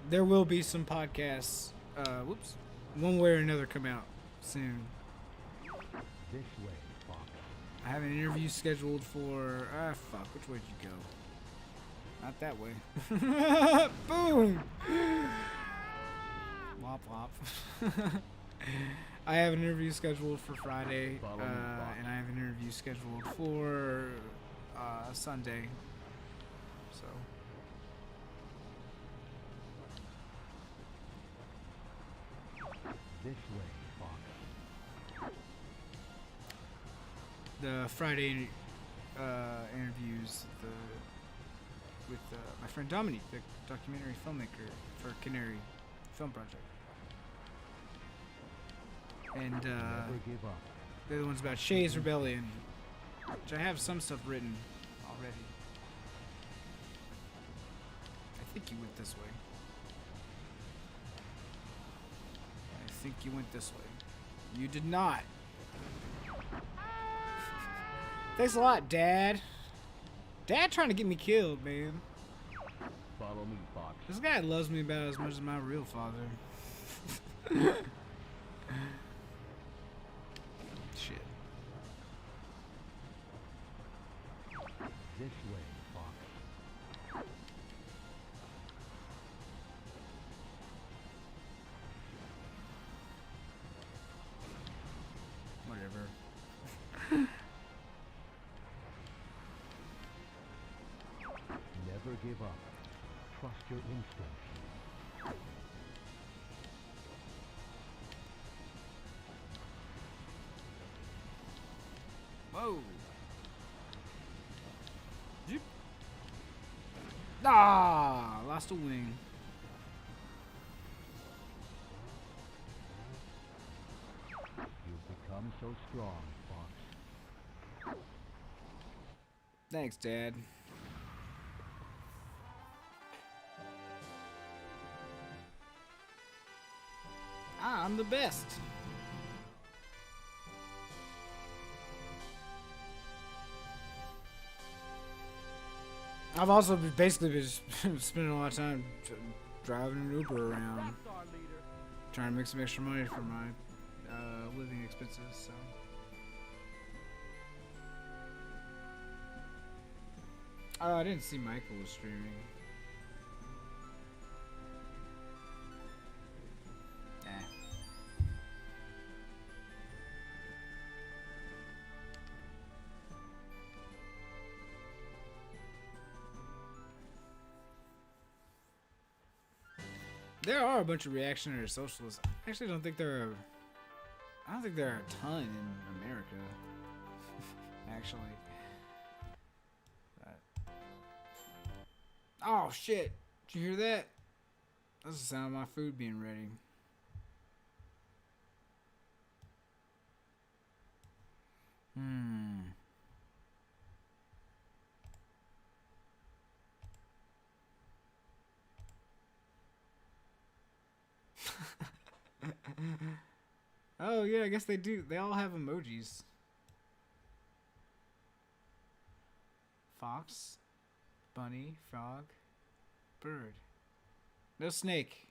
There will be some podcasts, one way or another come out soon. This way, Fox. I have an interview scheduled for, which way did you go? Not that way. Boom! Wop wop. I have an interview scheduled for Friday, and I have an interview scheduled for Sunday. So. This way, Fox. The Friday interviews with my friend Dominique, the documentary filmmaker for Canary Film Project. And they're the ones about Shay's Rebellion, which I have some stuff written already. I think you went this way. I think you went this way. You did not. Thanks a lot, Dad. Dad trying to get me killed, man. Follow me, Fox. This guy loves me about as much as my real father. Shit. This way, Fox. Whatever. Never give up. Trust your instincts. Whoa. Zoop. Ah, lost a wing. You've become so strong, Fox. Thanks, Dad. I'm the best. I've also basically been spending a lot of time driving an Uber around, trying to make some extra money for my living expenses. So. Oh, I didn't see Michael was streaming. There are a bunch of reactionary socialists. I actually don't think there are. I don't think there are a ton in America. Actually. Oh shit! Did you hear that? That's the sound of my food being ready. Oh yeah, I guess they do. They all have emojis. Fox, bunny, frog, bird. No snake.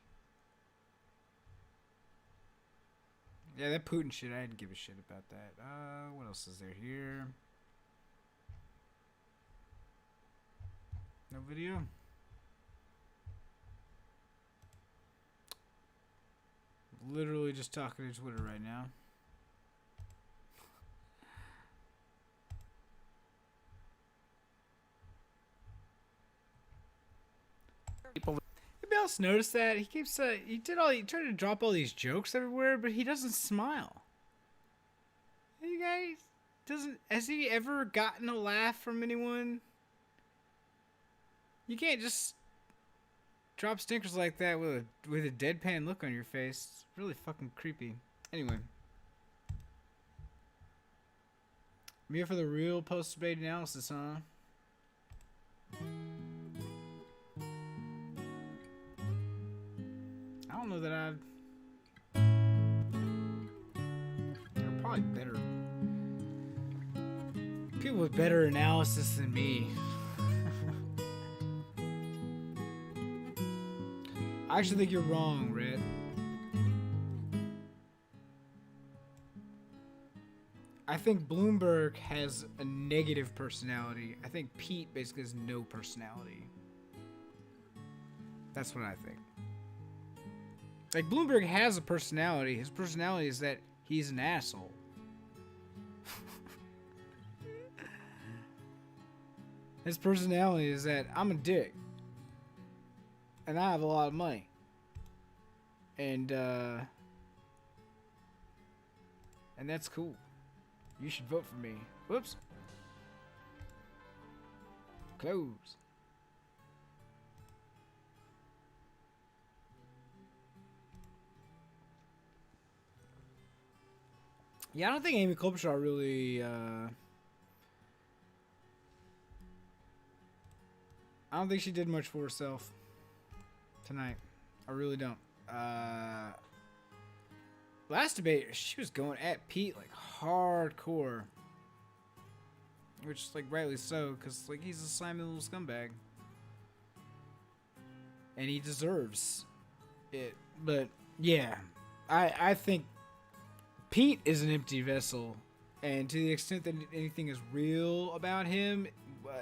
Yeah, that Putin shit, I didn't give a shit about that. What else is there here? No video? Literally just talking to Twitter right now. Anybody else notice that? He keeps he tried to drop all these jokes everywhere, but he doesn't smile. You guys, has he ever gotten a laugh from anyone? You can't just drop stinkers like that with a deadpan look on your face. It's really fucking creepy. Anyway. I'm here for the real post-debate analysis, huh? I don't know that There are probably better people with better analysis than me. I actually think you're wrong, Red. I think Bloomberg has a negative personality. I think Pete basically has no personality. That's what I think. Like, Bloomberg has a personality. His personality is that he's an asshole. His personality is that I'm a dick. And I have a lot of money. And that's cool. You should vote for me. Whoops. Close. Yeah, I don't think Amy Klobuchar really, I don't think she did much for herself tonight. I really don't. Last debate, she was going at Pete like hardcore. Which is like rightly so, because like he's a slimy little scumbag. And he deserves it. But yeah, I think Pete is an empty vessel. And to the extent that anything is real about him,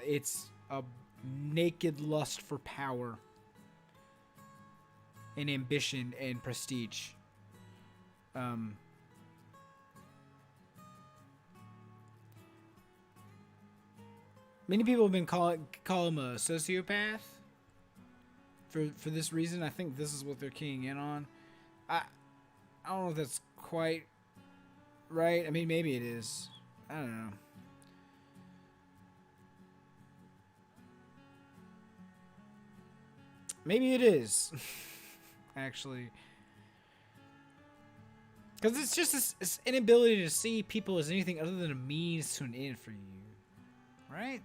it's a naked lust for power. And ambition and prestige. Many people have been call him a sociopath for this reason. I think this is what they're keying in on. I don't know if that's quite right. I mean, maybe it is. I don't know. Maybe it is. Actually. Because it's just this inability to see people as anything other than a means to an end for you. Right?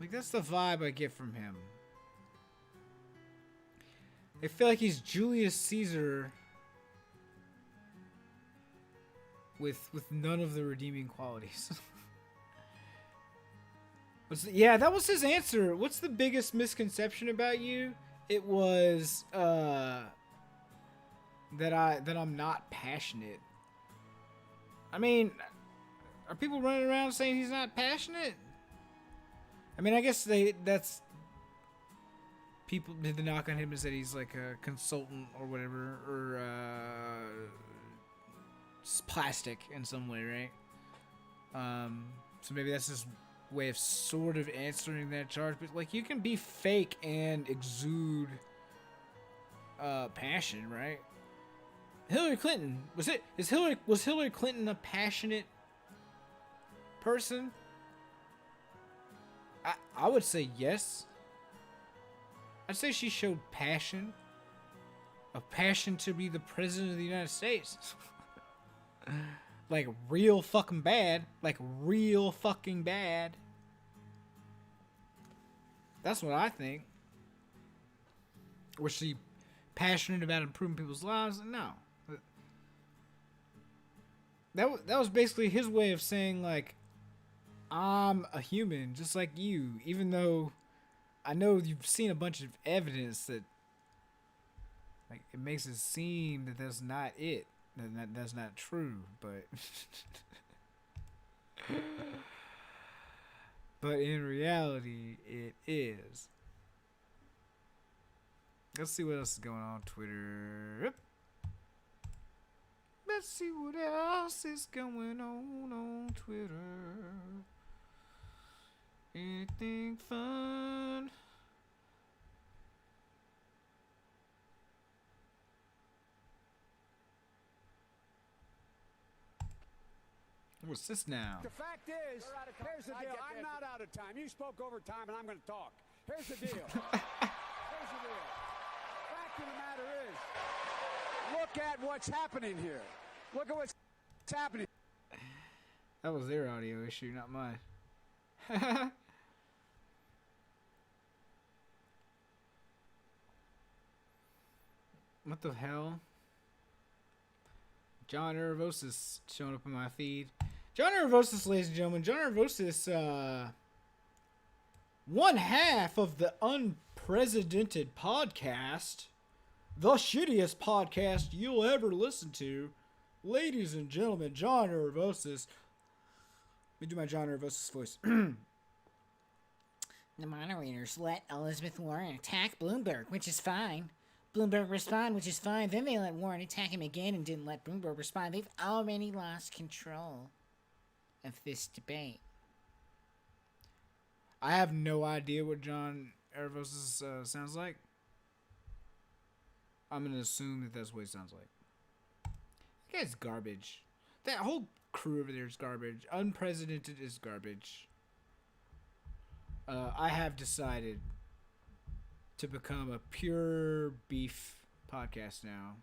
Like, that's the vibe I get from him. I feel like he's Julius Caesar with none of the redeeming qualities. Yeah, that was his answer. What's the biggest misconception about you? It was that I'm not passionate. I mean, are people running around saying he's not passionate? I mean, I guess that's people did the knock on him is that he's like a consultant or whatever, or plastic in some way, right? So maybe that's his way of sort of answering that charge. But like, you can be fake and exude passion, right? Hillary Clinton was Hillary Clinton a passionate person? I would say yes. I'd say she showed passion. A passion to be the president of the United States. Like real fucking bad. Like real fucking bad. That's what I think. Was she passionate about improving people's lives? No. That was basically his way of saying, like, I'm a human just like you, even though I know you've seen a bunch of evidence that, like, it makes it seem that that's not it, that's not true, but but in reality it is. Let's see what else is going on Twitter. Let's see what else is going on Twitter. Anything fun? What's this now? The fact is, here's the deal. I'm not out of time. You spoke over time, and I'm going to talk. Here's the deal. Here's the deal. Fact of the matter is, look at what's happening here. Look at what's happening. That was their audio issue, not mine. What the hell? John Ervosis showing up in my feed. John Ervosis, ladies and gentlemen. John Ervosis, one half of the unprecedented podcast. The shittiest podcast you'll ever listen to. Ladies and gentlemen, John Ervosis. Let me do my John Ervosis voice. The moderators let Elizabeth Warren attack Bloomberg, which is fine. Bloomberg respond, which is fine. Then they let Warren attack him again and didn't let Bloomberg respond. They've already lost control of this debate. I have no idea what John Ervosis sounds like. I'm going to assume that that's what he sounds like. That guy's garbage. That whole crew over there is garbage. Unprecedented is garbage. I have decided to become a pure beef podcast now.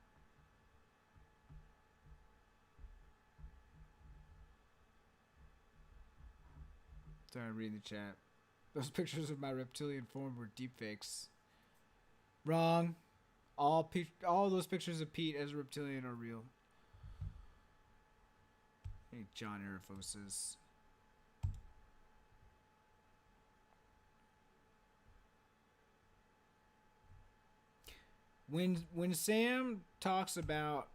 Sorry, read the chat. Those pictures of my reptilian form were deepfakes. Wrong. All those pictures of Pete as a reptilian are real. Hey, John Ervosis. When Sam talks about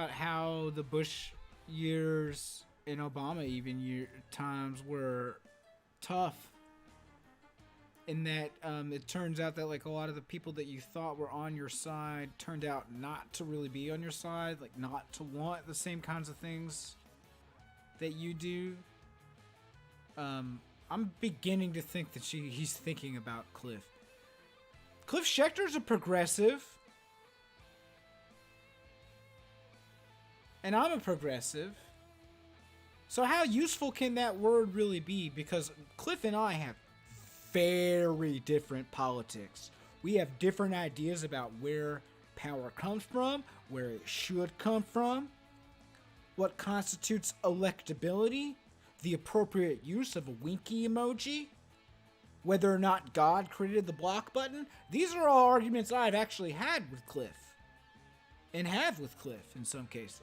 how the Bush years and Obama even times were tough, in that it turns out that like a lot of the people that you thought were on your side turned out not to really be on your side, like not to want the same kinds of things that you do. I'm beginning to think that he's thinking about Cliff. Cliff Schecter's a progressive. And I'm a progressive. So how useful can that word really be? Because Cliff and I have very different politics. We have different ideas about where power comes from, where it should come from, what constitutes electability, the appropriate use of a winky emoji, whether or not God created the block button. These are all arguments I've actually had with Cliff, and have with Cliff in some cases.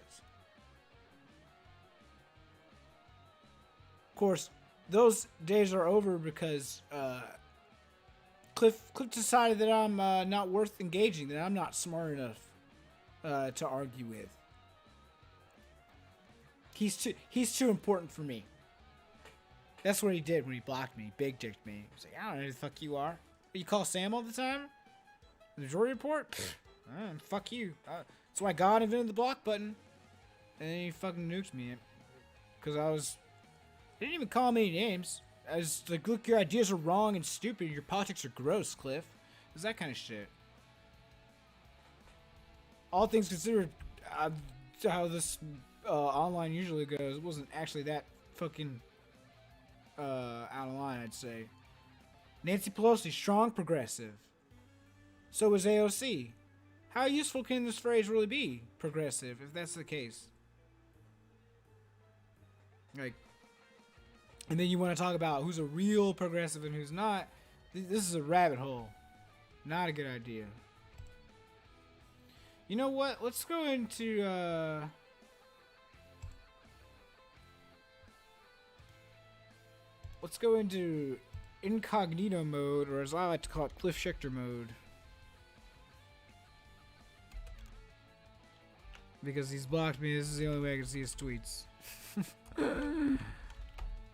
Of course, those days are over because Cliff decided that I'm not worth engaging, that I'm not smart enough to argue with. He's too important for me. That's what he did when he blocked me. Big dicked me. He was like, I don't know who the fuck you are. You call Sam all the time? The majority report? Fuck you. That's why God invented the block button. And then he fucking nukes me. Because he didn't even call me any names. I was like, look, your ideas are wrong and stupid. Your politics are gross, Cliff. It was that kind of shit. All things considered, how this online usually goes, it wasn't actually that fucking out of line, I'd say. Nancy Pelosi, strong progressive. So was AOC. How useful can this phrase really be, progressive, if that's the case? Like, and then you want to talk about who's a real progressive and who's not. This is a rabbit hole. Not a good idea. You know what? Let's go into incognito mode, or as I like to call it, Cliff Schecter mode. Because he's blocked me, this is the only way I can see his tweets.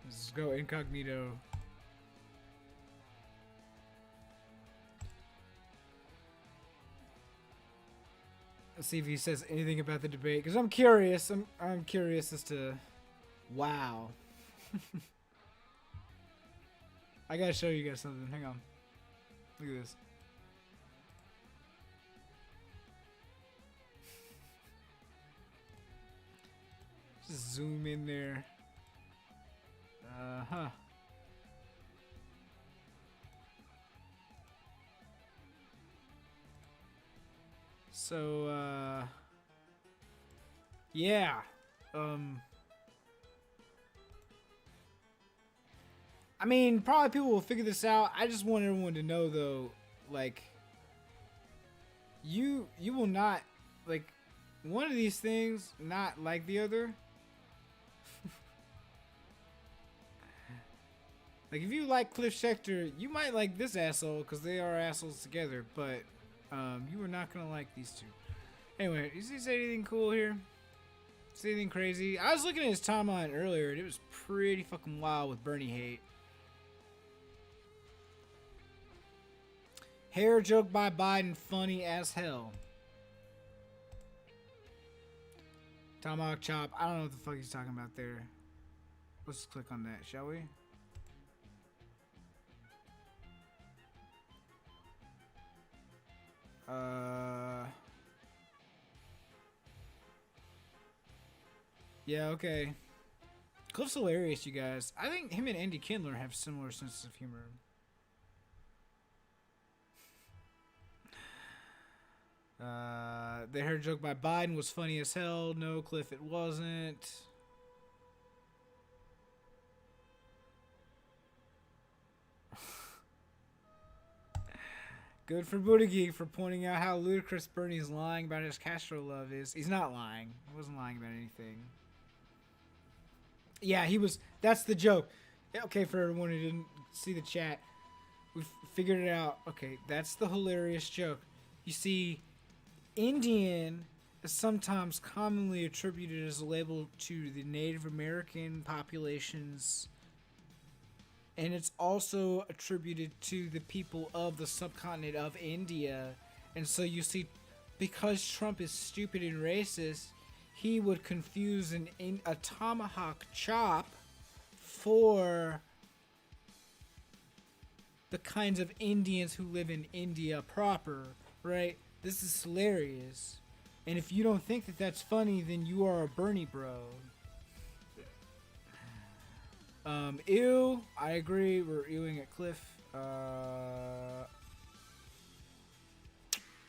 Let's go incognito. Let's see if he says anything about the debate, because I'm curious. I'm curious as to. Wow. I gotta show you guys something. Hang on. Look at this. Just zoom in there. Uh-huh. So, yeah. I mean, probably people will figure this out. I just want everyone to know, though, like, you will not, like, one of these things not like the other. Like, if you like Cliff Schecter, you might like this asshole because they are assholes together, but you are not going to like these two. Anyway, did he say anything cool here? Say anything crazy? I was looking at his timeline earlier, and it was pretty fucking wild with Bernie hate. Hair joke by Biden, funny as hell. Tomahawk chop. I don't know what the fuck he's talking about there. Let's click on that, shall we? Yeah, okay. Cliff's hilarious, you guys. I think him and Andy Kindler have similar senses of humor. The hair joke by Biden was funny as hell. No, Cliff, it wasn't. Good for Buttigieg for pointing out how ludicrous Bernie's lying about his Castro love is. He's not lying. He wasn't lying about anything. Yeah, he was. That's the joke. Okay, for everyone who didn't see the chat, we figured it out. Okay, that's the hilarious joke. You see, Indian is sometimes commonly attributed as a label to the Native American populations, and it's also attributed to the people of the subcontinent of India. And so you see, because Trump is stupid and racist, he would confuse a tomahawk chop for the kinds of Indians who live in India proper, right? This is hilarious. And if you don't think that that's funny, then you are a Bernie bro. Ew. I agree. We're ewing at Cliff.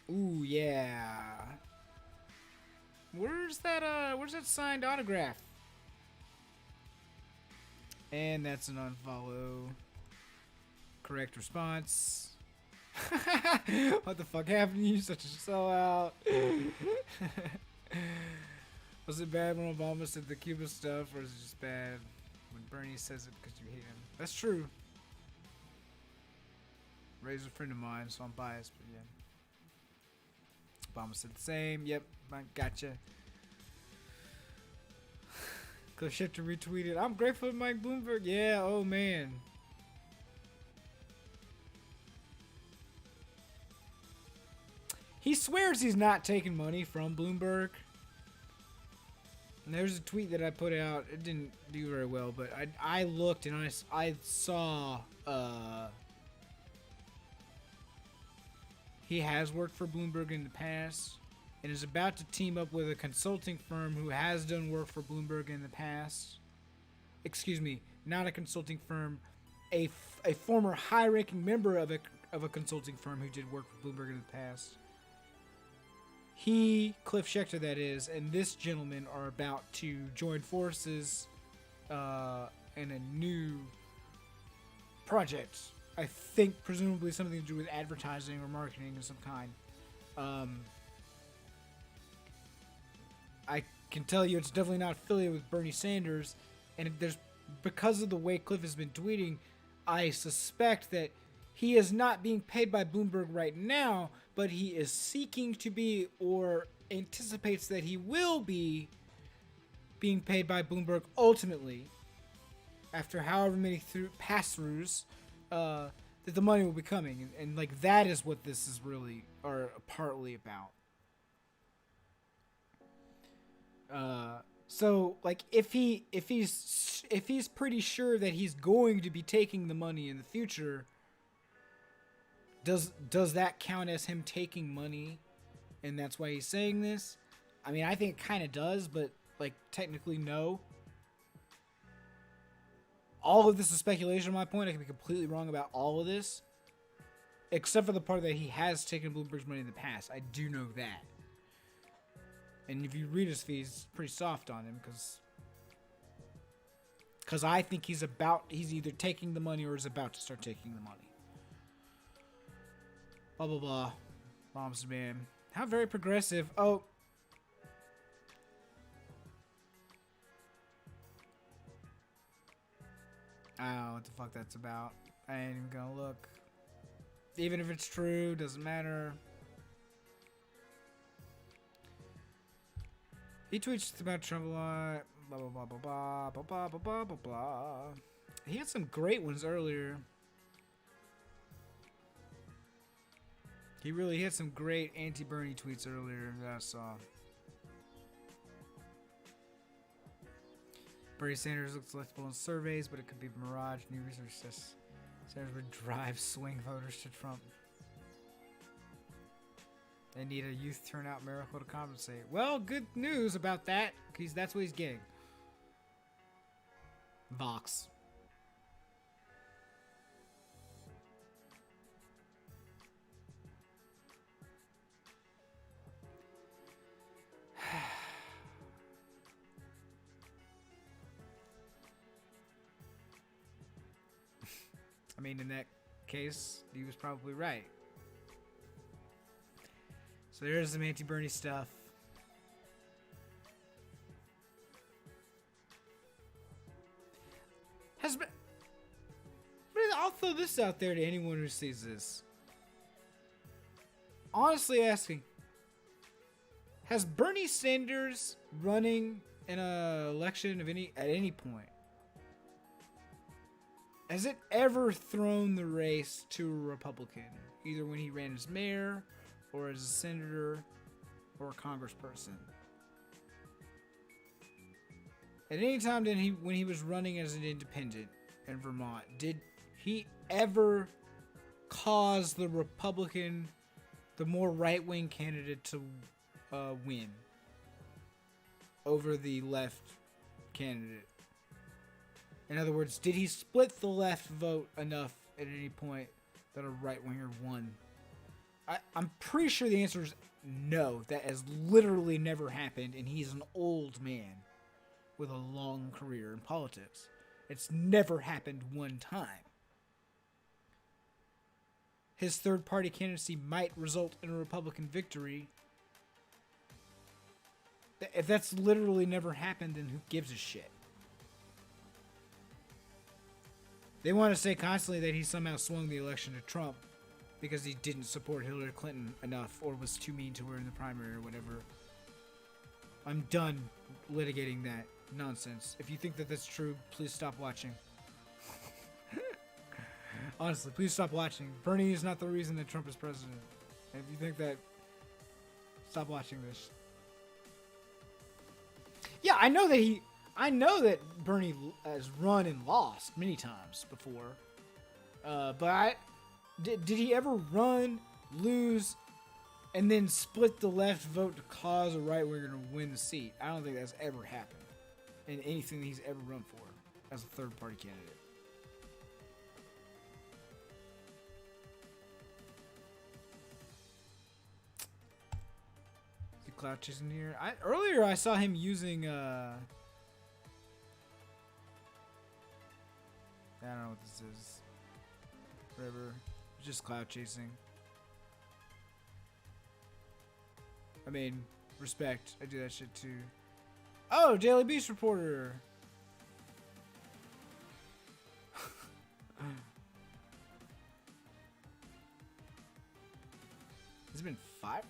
Ooh, yeah. Where's that signed autograph? And that's an unfollow. Correct response. What the fuck happened to you? Such a sellout. Was it bad when Obama said the Cuba stuff, or is it just bad when Bernie says it because you hate him? That's true. Ray's a friend of mine, so I'm biased, but yeah. Obama said the same. Yep, I gotcha. Cliff Schecter retweeted, I'm grateful to Mike Bloomberg. Yeah, oh man. He swears he's not taking money from Bloomberg. And there's a tweet that I put out. It didn't do very well, but I looked and I saw he has worked for Bloomberg in the past and is about to team up with a consulting firm who has done work for Bloomberg in the past. Excuse me, not a consulting firm, a former high-ranking member of a consulting firm who did work for Bloomberg in the past. He, Cliff Schecter that is, and this gentleman are about to join forces in a new project. I think presumably something to do with advertising or marketing of some kind. I can tell you it's definitely not affiliated with Bernie Sanders, and there's, because of the way Cliff has been tweeting, I suspect that he is not being paid by Bloomberg right now, but he is seeking to be, or anticipates that he will be being paid by Bloomberg ultimately, after however many pass-throughs, that the money will be coming. And like, that is what this is really, or partly about. So like if he's pretty sure that he's going to be taking the money in the future, does that count as him taking money, and that's why he's saying this? I mean, I think it kind of does, but like technically no. All of this is speculation on my point. I could be completely wrong about all of this, except for the part that he has taken Bloomberg's money in the past. I do know that. And if you read his feed, it's pretty soft on him because I think he's either taking the money or is about to start taking the money. Blah, blah, blah. Mom's man. How very progressive. Oh. I don't know what the fuck that's about. I ain't even gonna look. Even if it's true, doesn't matter. He tweets about Trump a lot. Blah, blah, blah, blah, blah, blah, blah, blah, blah, blah. He had some great ones earlier. He really had some great anti-Bernie tweets earlier that I saw. Bernie Sanders looks electable in surveys, but it could be a mirage. New research says Sanders would drive swing voters to Trump. They need a youth turnout miracle to compensate. Well, good news about that, because that's what he's getting. Vox. I mean, in that case, he was probably right. So there's some anti-Bernie stuff. I'll throw this out there to anyone who sees this. Honestly asking, has Bernie Sanders running in an election at any point, has it ever thrown the race to a Republican? Either when he ran as mayor, or as a senator, or a congressperson? At any time when he was running as an independent in Vermont, did he ever cause the Republican, the more right-wing candidate, to win over the left candidate? In other words, did he split the left vote enough at any point that a right-winger won? I'm pretty sure the answer is no. That has literally never happened, and he's an old man with a long career in politics. It's never happened one time. His third-party candidacy might result in a Republican victory. If that's literally never happened, then who gives a shit? They want to say constantly that he somehow swung the election to Trump because he didn't support Hillary Clinton enough or was too mean to her in the primary or whatever. I'm done litigating that nonsense. If you think that that's true, please stop watching. Honestly, please stop watching. Bernie is not the reason that Trump is president. And if you think that, stop watching this. Yeah, I know that Bernie has run and lost many times before. But did he ever run, lose, and then split the left vote to cause a right-winger to win the seat? I don't think that's ever happened in anything that he's ever run for as a third-party candidate. Is he cloud chasing here? Earlier I saw him using I don't know what this is. Whatever. Just cloud chasing. I mean, respect. I do that shit too. Oh, Daily Beast reporter. Has been fired?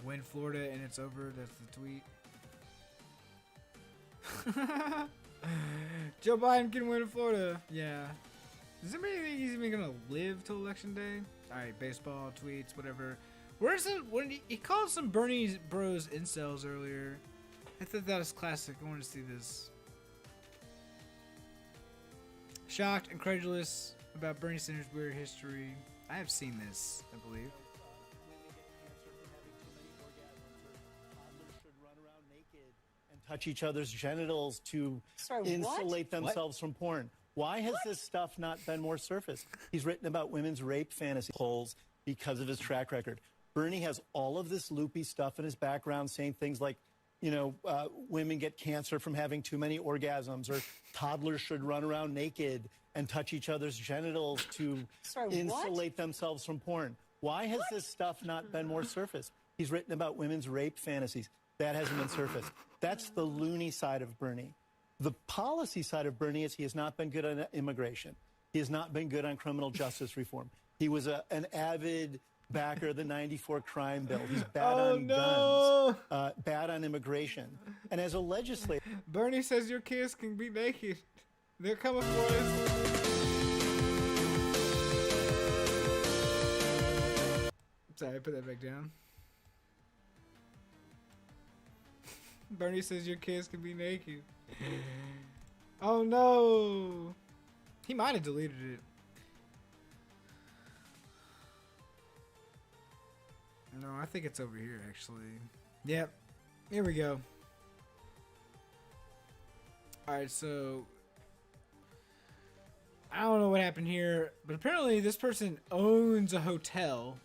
Win Florida and it's over. That's the tweet. Joe Biden can win in Florida. Yeah. Does anybody think he's even gonna live till election day? All right, baseball tweets, whatever. Where's the when he called some Bernie Bros incels earlier? I thought that was classic. I wanted to see this. Shocked, incredulous about Bernie Sanders' weird history. I have seen this, I believe. Touch each other's genitals to insulate themselves from porn. Why has this stuff not been more surfaced? He's written about women's rape fantasy polls because of his track record. Bernie has all of this loopy stuff in his background saying things like, you know, women get cancer from having too many orgasms, or toddlers should run around naked and touch each other's genitals to insulate themselves from porn. Why has this stuff not been more surfaced? He's written about women's rape fantasies. That hasn't been surfaced. That's the loony side of Bernie. The policy side of Bernie is he has not been good on immigration. He has not been good on criminal justice reform. He was an avid backer of the '94 crime bill. He's bad on guns, bad on immigration. And as a legislator... Bernie says your kids can be naked. They're coming for us. Sorry, I put that back down. Bernie says your kids can be naked. Oh no! He might have deleted it. No, I think it's over here actually. Yep. Here we go. Alright, so I don't know what happened here, but apparently this person owns a hotel.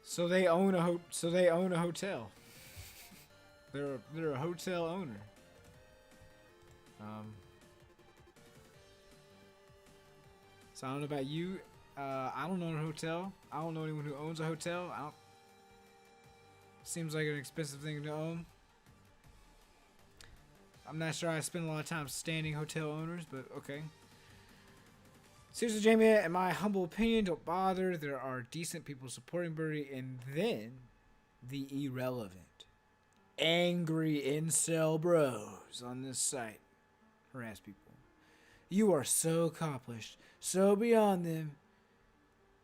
So they own a hotel. They're a hotel owner. So I don't know about you. I don't own a hotel. I don't know anyone who owns a hotel. Seems like an expensive thing to own. I'm not sure I spend a lot of time standing hotel owners, but okay. Seriously, Jamie, in my humble opinion, don't bother. There are decent people supporting Bernie, and then the irrelevant, angry incel bros on this site harass people. You are so accomplished, so beyond them,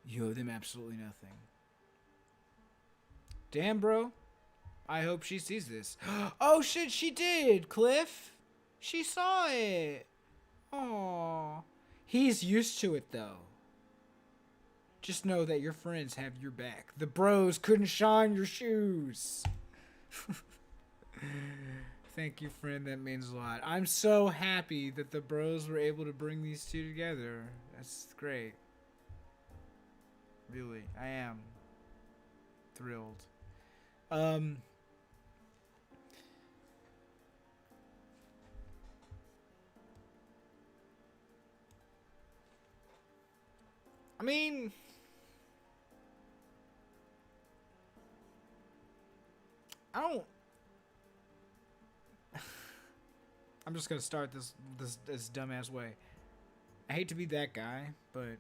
you owe them absolutely nothing. Damn, bro. I hope she sees this. Oh shit, she did, Cliff. She saw it. Aww. He's used to it though. Just know that your friends have your back. The bros couldn't shine your shoes. Thank you, friend. That means a lot. I'm so happy that the bros were able to bring these two together. That's great. Really, I am thrilled. I mean, I'm just gonna start this dumbass way. I hate to be that guy, but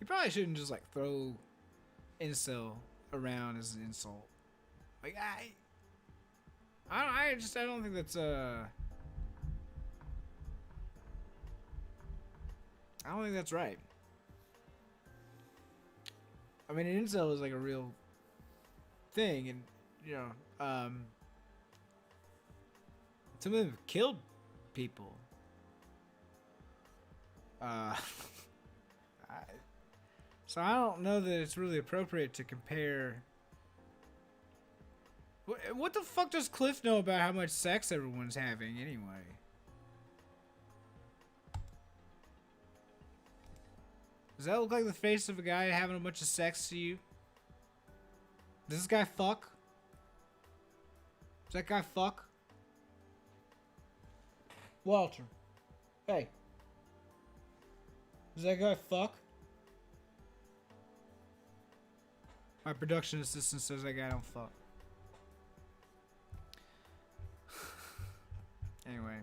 you probably shouldn't just like throw incel around as an insult. Like I don't think that's I don't think that's right. I mean, an incel is like a real thing, and you know, some of them have killed people. So I don't know that it's really appropriate to compare. What the fuck does Cliff know about how much sex everyone's having anyway? Does that look like the face of a guy having a bunch of sex to you? Does this guy fuck? Does that guy fuck? Walter. Hey. Does that guy fuck? My production assistant says that guy don't fuck. Anyway.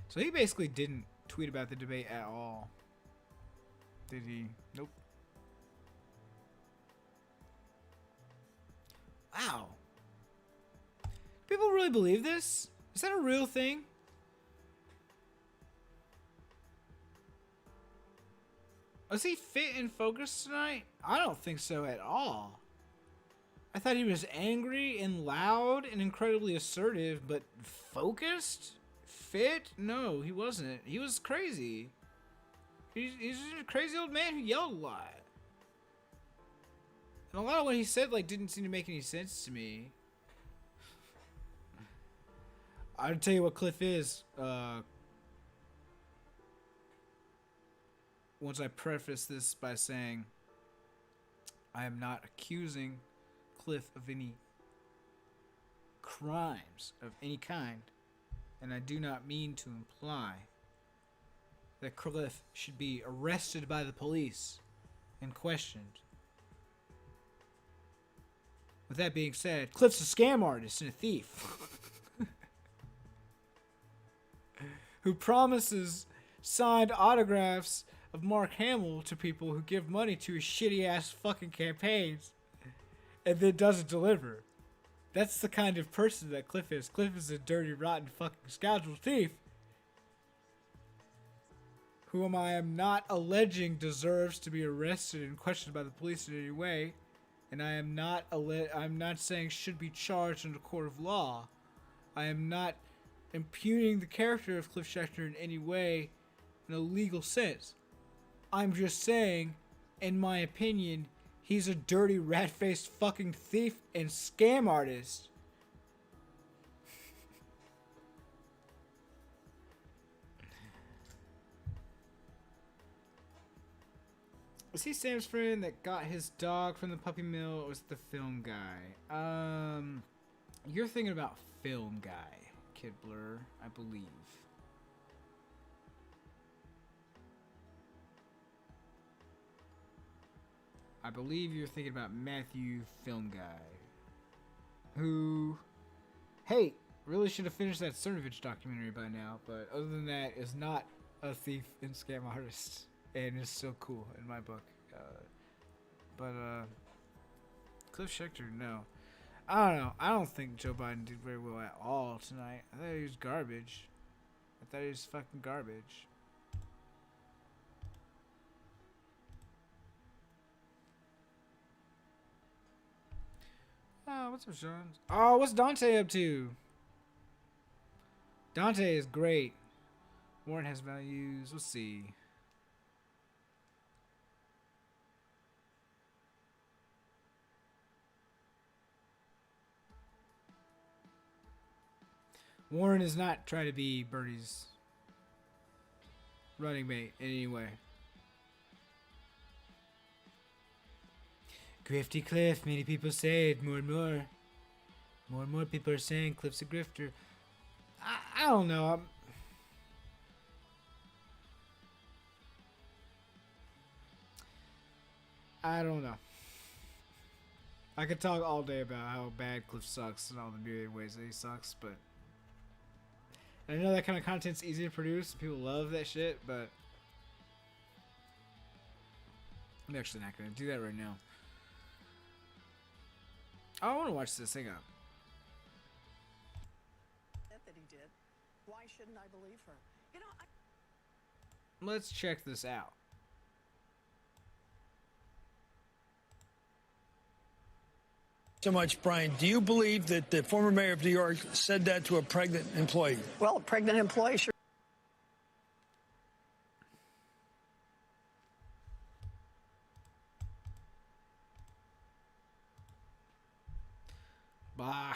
So he basically didn't tweet about the debate at all. Did he? Nope. really believe this? Is that a real thing? Was he fit and focused tonight? I don't think so at all. I thought he was angry and loud and incredibly assertive, but focused? Fit? No, he wasn't. He was crazy. He's a crazy old man who yelled a lot. And a lot of what he said didn't seem to make any sense to me. I'll tell you what Cliff is. Once I preface this by saying I am not accusing Cliff of any crimes of any kind, and I do not mean to imply that Cliff should be arrested by the police and questioned. With that being said, Cliff's a scam artist and a thief who promises signed autographs of Mark Hamill to people who give money to his shitty ass fucking campaigns and then doesn't deliver. That's the kind of person that Cliff is. Cliff is a dirty, rotten fucking scoundrel thief whom I am not alleging deserves to be arrested and questioned by the police in any way, and I am not I'm not saying should be charged in a court of law. I am not impugning the character of Cliff Schecter in any way in a legal sense. I'm just saying, in my opinion, he's a dirty, rat-faced fucking thief and scam artist. Was he Sam's friend that got his dog from the puppy mill, or was it the film guy? You're thinking about film guy, Kid Blur, I believe. I believe you're thinking about Matthew, film guy, who, hey, really should have finished that Cernovich documentary by now, but other than that, is not a thief and scam artist, and is still cool in my book. Cliff Schecter, no. I don't know. I don't think Joe Biden did very well at all tonight. I thought he was garbage. I thought he was fucking garbage. Oh, what's up, Sean? Oh, what's Dante up to? Dante is great. Warren has values. Let's see. Warren is not trying to be Bernie's running mate in any way. Grifty Cliff, many people say it more and more. More and more people are saying Cliff's a grifter. I don't know. I don't know. I could talk all day about how bad Cliff sucks and all the myriad ways that he sucks, but I know that kind of content's easy to produce. People love that shit, but I'm actually not going to do that right now. I want to watch this. Hang on. That he did. Why shouldn't I believe her? You know, Let's check this out. So much, Brian. Do you believe that the former mayor of New York said that to a pregnant employee? Well, a pregnant employee sure. Bah.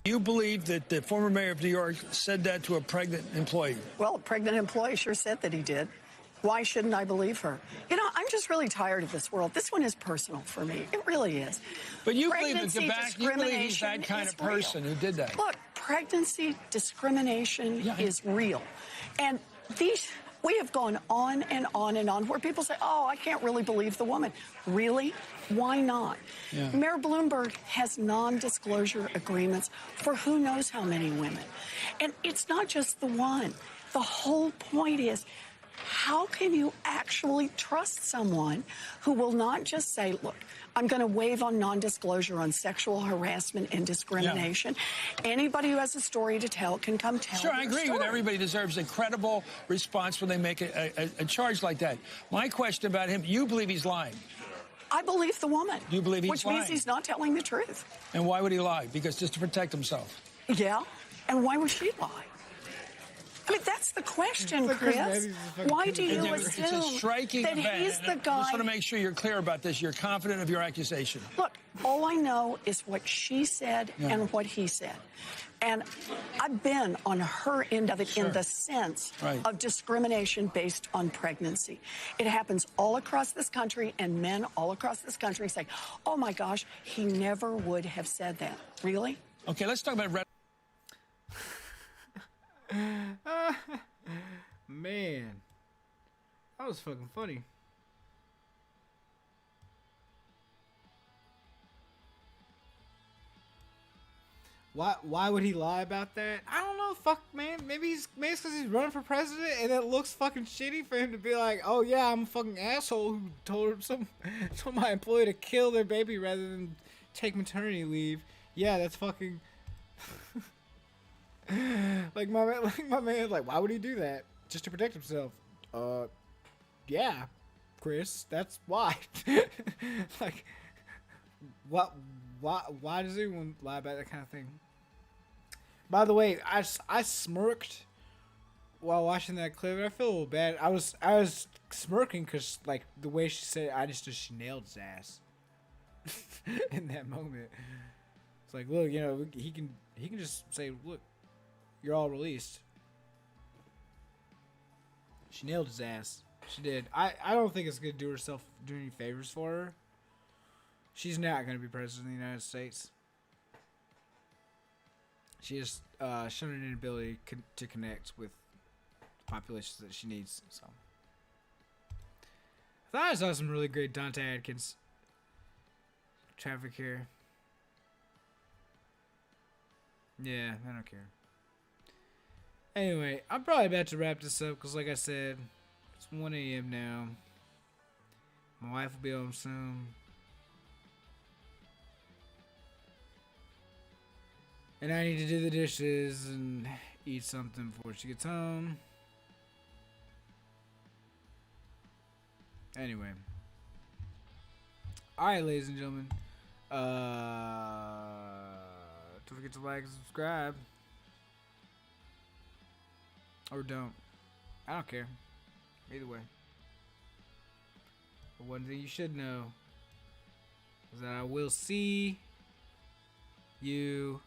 Do you believe that the former mayor of New York said that to a pregnant employee? Well, a pregnant employee sure said that he did. Why shouldn't I believe her? You know, I'm just really tired of this world. This one is personal for me. It really is. But you believe he's that kind of person who did that? Look, pregnancy discrimination is real. And we have gone on and on and on where people say, oh, I can't really believe the woman. Really? Why not? Yeah. Mayor Bloomberg has non-disclosure agreements for who knows how many women. And it's not just the one. The whole point is how can you actually trust someone who will not just say, look, I'm going to waive on non-disclosure on sexual harassment and discrimination. Yeah. Anybody who has a story to tell can come tell Sure, I agree story. with everybody deserves a credible response when they make a charge like that. My question about him, you believe he's lying? I believe the woman. You believe he's Which lying? means he's not telling the truth. And why would he lie? Because just to protect himself. Yeah. And why would she lie? I mean, that's the question, Chris. Why do you assume it's a striking that event. he's the guy? I just want to make sure you're clear about this. You're confident of your accusation. Look, all I know is what she said and what he said. And I've been on her end of it in the sense of discrimination based on pregnancy. It happens all across this country, and men all across this country say, oh my gosh, he never would have said that. Really? Okay, let's talk about Man, that was fucking funny. Why would he lie about that? I don't know. Fuck, man. Maybe it's because he's running for president, and it looks fucking shitty for him to be like, oh yeah, I'm a fucking asshole who told my employee to kill their baby rather than take maternity leave. Yeah, that's fucking. Like my man, like, why would he do that? Just to protect himself? Yeah, Chris, that's why. Like, what? Why does anyone lie about that kind of thing? By the way, I smirked while watching that clip, and I feel a little bad. I was smirking because like the way she said it, she nailed his ass in that moment. It's like, look, you know, he can just say, look, you're all released. She nailed his ass. She did. I don't think it's gonna do any favors for her. She's not gonna be president of the United States. She has shown an inability to connect with the populations that she needs. So I thought I saw some really great Dante Adkins traffic here. Yeah, I don't care. Anyway, I'm probably about to wrap this up because, like I said, it's 1 a.m. now. My wife will be home soon. And I need to do the dishes and eat something before she gets home. Anyway. Alright, ladies and gentlemen. Don't forget to like and subscribe. Or don't. I don't care. Either way. But one thing you should know is that I will see you